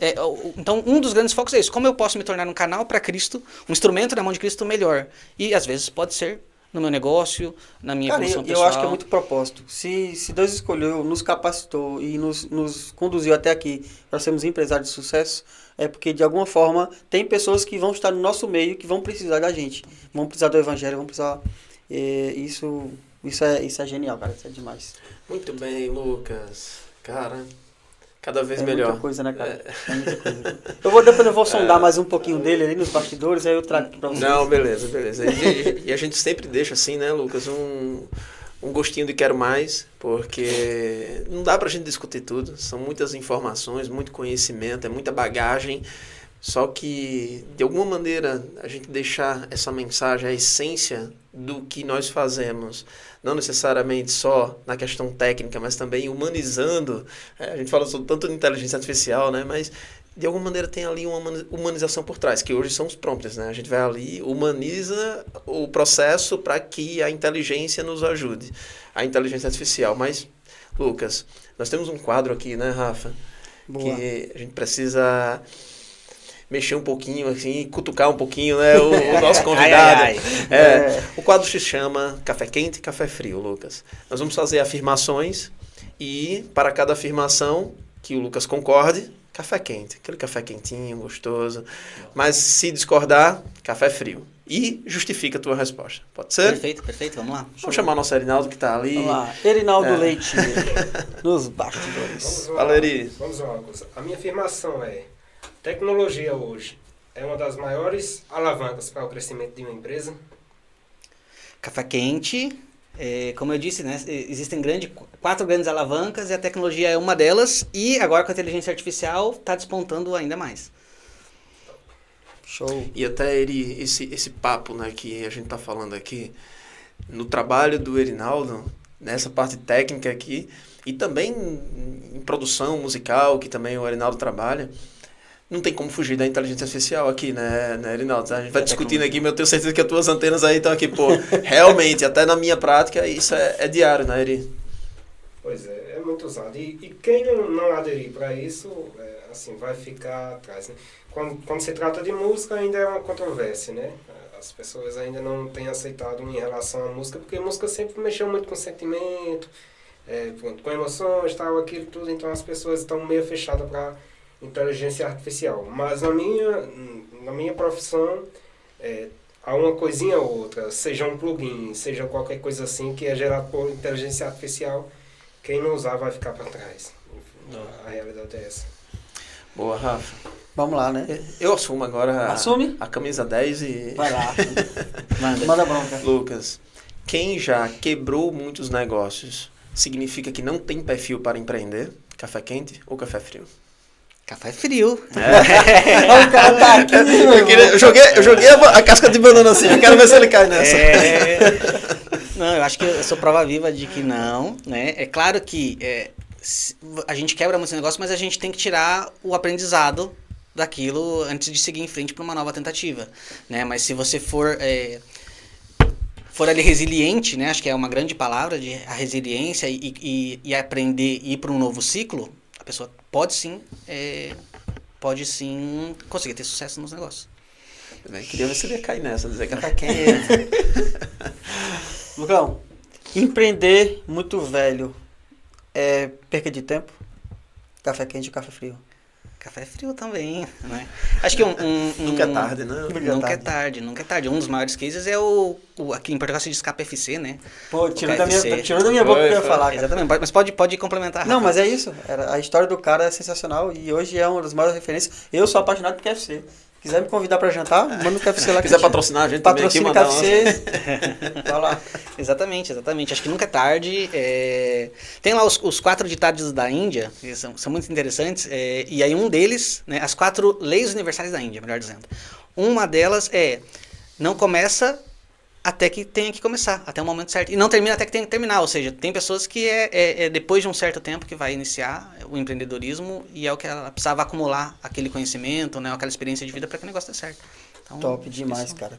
Então, um dos grandes focos é isso. Como eu posso me tornar um canal para Cristo, um instrumento na mão de Cristo melhor? E, às vezes, pode ser no meu negócio, na minha evolução pessoal. Eu acho que é muito propósito. Se Deus escolheu, nos capacitou e nos conduziu até aqui para sermos empresários de sucesso, é porque, de alguma forma, tem pessoas que vão estar no nosso meio, que vão precisar da gente. Vão precisar do evangelho, vão precisar... Isso é genial, cara. Isso é demais. Muito bem, Lucas. Cara... Cada vez melhor. Muita coisa, né, cara? É muita coisa. Depois eu vou sondar mais um pouquinho dele ali nos bastidores, aí eu trago aqui pra vocês. Não, beleza. E a gente sempre deixa assim, né, Lucas, um gostinho de quero mais, porque não dá pra gente discutir tudo. São muitas informações, muito conhecimento, é muita bagagem Só que, de alguma maneira, a gente deixar essa mensagem, a essência do que nós fazemos, não necessariamente só na questão técnica, mas também humanizando. A gente fala tanto de inteligência artificial, né? Mas, de alguma maneira, tem ali uma humanização por trás, que hoje são os prompts, né? A gente vai ali, humaniza o processo para que a inteligência nos ajude, a inteligência artificial. Mas, Lucas, nós temos um quadro aqui, né, Rafa? Boa. Que a gente precisa mexer um pouquinho, assim, cutucar um pouquinho, né, o nosso convidado. O quadro se chama Café Quente e Café Frio, Lucas. Nós vamos fazer afirmações e, para cada afirmação que o Lucas concorde, café quente. Aquele café quentinho, gostoso. Mas, se discordar, café frio. E justifica a tua resposta. Pode ser? Perfeito, perfeito. Vamos lá. Vamos chamar o nosso Erinaldo, que está ali. Vamos lá. Erinaldo Leite, nos bastidores. Fala, Eri. Vamos lá, Lucas. A minha afirmação é: tecnologia hoje é uma das maiores alavancas para o crescimento de uma empresa. Café quente, como eu disse, né, existem 4 grandes alavancas e a tecnologia é uma delas. E agora com a inteligência artificial está despontando ainda mais. Show. E até esse papo, né, que a gente está falando aqui, no trabalho do Erinaldo, nessa parte técnica aqui, e também em produção musical, que também o Erinaldo trabalha, não tem como fugir da inteligência artificial aqui, né, Erinaldo? A gente vai discutindo aqui, mas eu tenho certeza que as tuas antenas aí estão aqui, pô, realmente, até na minha prática, isso é diário, né, Eri? Pois é muito usado. E quem não aderir para isso, assim, vai ficar atrás, né? Quando se trata de música, ainda é uma controvérsia, né? As pessoas ainda não têm aceitado em relação à música, porque a música sempre mexeu muito com sentimento, com emoções, tal, aquilo tudo, então as pessoas estão meio fechadas para inteligência artificial. Mas na minha profissão, há uma coisinha ou outra, seja um plugin, seja qualquer coisa assim, que é gerado por inteligência artificial, quem não usar vai ficar para trás. A realidade é essa. Boa, Rafa. Vamos lá, né? Eu assumo agora Assume? a camisa 10 e... Vai lá. Manda bronca. Lucas, quem já quebrou muitos negócios significa que não tem perfil para empreender? Café quente ou café frio? Café frio. O cara tá aqui, meu Eu joguei a casca de banana assim, eu quero ver se ele cai nessa. Não, eu acho que eu sou prova viva de que não, né? É claro que a gente quebra muitos negócios, mas a gente tem que tirar o aprendizado daquilo antes de seguir em frente para uma nova tentativa, né? Mas se você for ali resiliente, né? Acho que é uma grande palavra, a resiliência e aprender e ir para um novo ciclo, a pessoa pode sim conseguir ter sucesso nos negócios. Eu queria ver se ele ia cair nessa, dizer café quente. Lucão, empreender muito velho é perca de tempo? Café quente ou café frio? Café frio também, né? Acho que Nunca é tarde, né? Nunca é tarde. Um dos maiores cases é aqui em Portugal se diz KPFC, né? Pô, tirou da minha boca o que eu ia falar, cara. Exatamente, mas pode complementar. Não, mas é isso. A história do cara é sensacional e hoje é uma das maiores referências. Eu sou apaixonado por KFC. Quiser me convidar para jantar, manda um KFC lá. Quiser patrocinar a gente também aqui, mandar KFC. Vai lá. Exatamente. Acho que nunca é tarde. Tem lá os 4 ditados da Índia, que são muito interessantes. E aí um deles, né, as 4 leis universais da Índia, melhor dizendo. Uma delas é: não começa até que tenha que começar, até o momento certo. E não termina até que tenha que terminar. Ou seja, tem pessoas que depois de um certo tempo que vai iniciar o empreendedorismo e é o que ela precisava acumular aquele conhecimento, né, aquela experiência de vida para que o negócio dê certo. Então, top demais, cara.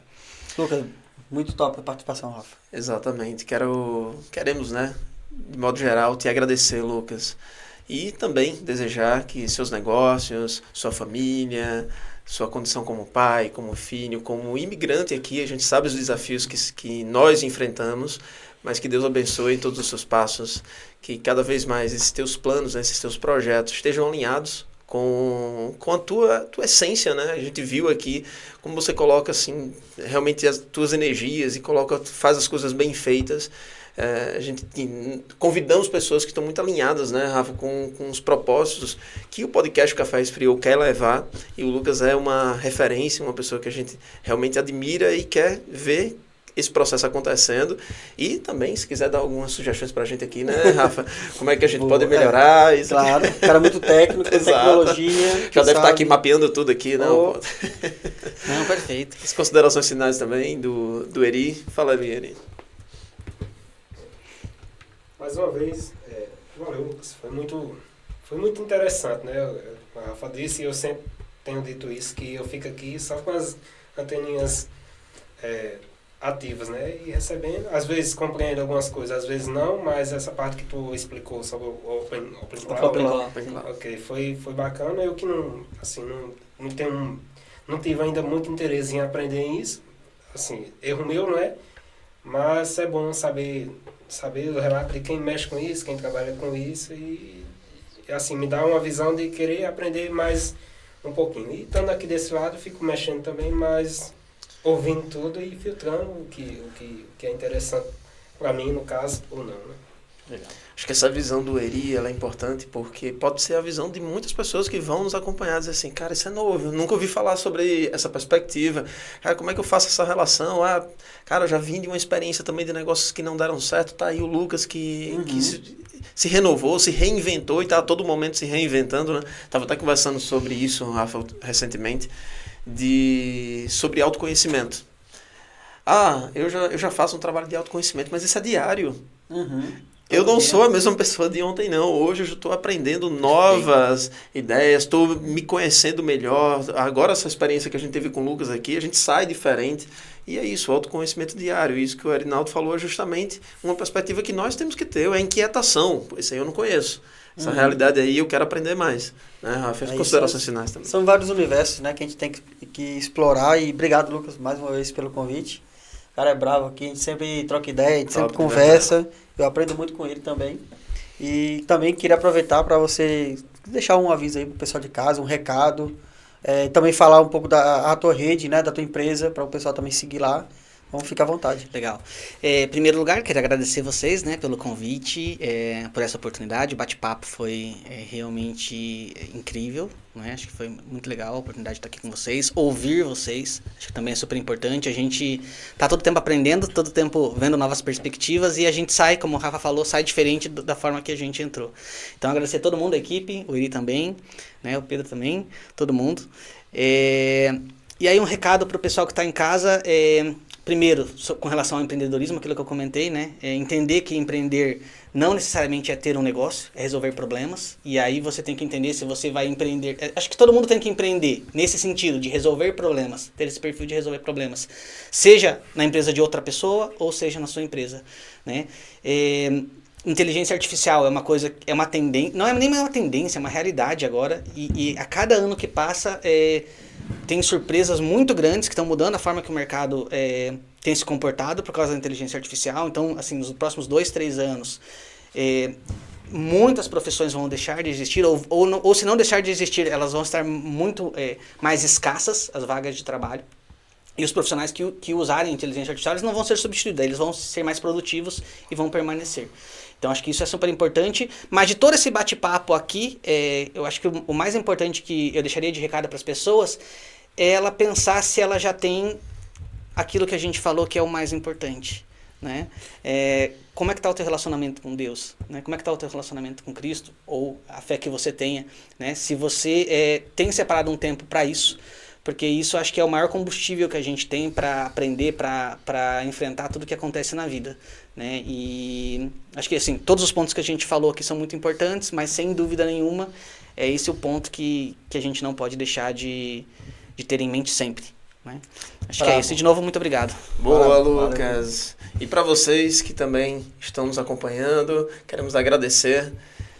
Lucas, muito top a participação, Rafa. Exatamente. Queremos, né, de modo geral, te agradecer, Lucas. E também desejar que seus negócios, sua família, sua condição como pai, como filho, como imigrante aqui, a gente sabe os desafios que nós enfrentamos, mas que Deus abençoe todos os seus passos, que cada vez mais esses teus planos, esses teus projetos estejam alinhados com a tua essência, né? A gente viu aqui como você coloca assim, realmente as tuas energias e faz as coisas bem feitas. A gente convidamos pessoas que estão muito alinhadas, né, Rafa, com os propósitos que o podcast Café Esfriou quer levar, e o Lucas é uma referência, uma pessoa que a gente realmente admira e quer ver esse processo acontecendo. E também, se quiser dar algumas sugestões pra gente aqui, né, Rafa? Como é que a gente pode melhorar? Isso claro, cara muito técnico, tecnologia. Já deve estar aqui mapeando tudo aqui, não? Não, perfeito. As considerações finais também do Eri. Fala ali, Eri. Mais uma vez, valeu, Lucas. Foi muito interessante, né? A Rafa disse, e eu sempre tenho dito isso, que eu fico aqui só com as anteninhas ativas, né? E recebendo, às vezes compreendo algumas coisas, às vezes não, mas essa parte que tu explicou sobre o Open Cloud, ok, foi bacana. Eu que não, assim, não tive ainda muito interesse em aprender isso, assim, erro meu, não é? Mas é bom saber o relato de quem mexe com isso, quem trabalha com isso e assim, me dá uma visão de querer aprender mais um pouquinho. E estando aqui desse lado, fico mexendo também, mas ouvindo tudo e filtrando o que é interessante para mim, no caso, ou não, né? Legal. Acho que essa visão do Eri, ela é importante porque pode ser a visão de muitas pessoas que vão nos acompanhar, dizer assim, cara, isso é novo, eu nunca ouvi falar sobre essa perspectiva, cara, como é que eu faço essa relação? Cara, eu já vim de uma experiência também de negócios que não deram certo, tá aí o Lucas que se renovou, se reinventou e tá a todo momento se reinventando, né? Tava até conversando sobre isso, Rafa, recentemente, sobre autoconhecimento. Eu já faço um trabalho de autoconhecimento, mas isso é diário. Eu não sou a mesma pessoa de ontem, não. Hoje eu estou aprendendo novas ideias, estou me conhecendo melhor. Agora, essa experiência que a gente teve com o Lucas aqui, a gente sai diferente. E é isso, autoconhecimento diário. Isso que o Erinaldo falou é justamente uma perspectiva que nós temos que ter, é a inquietação. Isso aí eu não conheço. Essa realidade aí eu quero aprender mais. Né, Rafa? Considerações finais também. São vários universos, né, que a gente tem que explorar. E obrigado, Lucas, mais uma vez pelo convite. O cara é bravo aqui, a gente sempre troca ideia, a gente sempre conversa. Eu aprendo muito com ele também. E também queria aproveitar para você deixar um aviso aí pro pessoal de casa, um recado. Também falar um pouco da tua rede, né, da tua empresa, para o pessoal também seguir lá. Vamos ficar à vontade. Legal. Em primeiro lugar, quero agradecer vocês, né, pelo convite, por essa oportunidade. O bate-papo foi realmente incrível, né? Acho que foi muito legal a oportunidade de estar aqui com vocês, ouvir vocês. Acho que também é super importante. A gente está todo tempo aprendendo, todo tempo vendo novas perspectivas e a gente sai, como o Rafa falou, sai diferente da forma que a gente entrou. Então, agradecer a todo mundo, a equipe, o Eri também, né, o Pedro também, todo mundo. E aí um recado para o pessoal que está em casa, primeiro, com relação ao empreendedorismo, aquilo que eu comentei, né? Entender que empreender não necessariamente é ter um negócio, é resolver problemas. E aí você tem que entender se você vai empreender. Acho que todo mundo tem que empreender nesse sentido, de resolver problemas, ter esse perfil de resolver problemas. Seja na empresa de outra pessoa ou seja na sua empresa, né? Inteligência artificial é uma coisa, é uma tendência, não é nem uma tendência, é uma realidade agora. E a cada ano que passa, tem surpresas muito grandes que estão mudando a forma que o mercado tem se comportado por causa da inteligência artificial. Então, assim, nos próximos 2, 3 anos, muitas profissões vão deixar de existir, ou se não deixar de existir, elas vão estar muito mais escassas, as vagas de trabalho. E os profissionais que usarem inteligência artificial, eles não vão ser substituídos, eles vão ser mais produtivos e vão permanecer. Então, acho que isso é super importante. Mas de todo esse bate-papo aqui, eu acho que o mais importante que eu deixaria de recado para as pessoas é ela pensar se ela já tem aquilo que a gente falou que é o mais importante, né? Como é que está o teu relacionamento com Deus? Né? Como é que está o teu relacionamento com Cristo? Ou a fé que você tenha, né? Se você tem separado um tempo para isso, porque isso acho que é o maior combustível que a gente tem para aprender, para enfrentar tudo que acontece na vida, né? E acho que assim, todos os pontos que a gente falou aqui são muito importantes, mas sem dúvida nenhuma é esse o ponto que a gente não pode deixar de ter em mente sempre, né? Acho que é isso. E de novo, muito obrigado. Boa, Lucas. E para vocês que também estão nos acompanhando, queremos agradecer.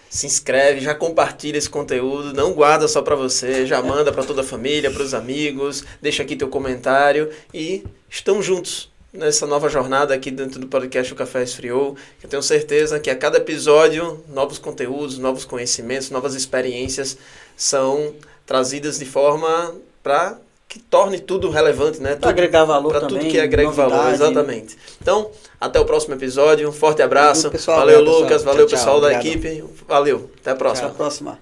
Se inscreve, já compartilha esse conteúdo, não guarda só para você, já manda para toda a família, para os amigos, deixa aqui teu comentário e estamos juntos nessa nova jornada aqui dentro do podcast O Café Esfriou. Eu tenho certeza que a cada episódio, novos conteúdos, novos conhecimentos, novas experiências são trazidas de forma para que torne tudo relevante, né? Para agregar valor para também. Tudo que agregue valor, exatamente. Então, até o próximo episódio. Um forte abraço. Pessoal, valeu, Lucas. Valeu, tchau, pessoal da obrigado. equipe. Valeu. Até a próxima. Até a próxima.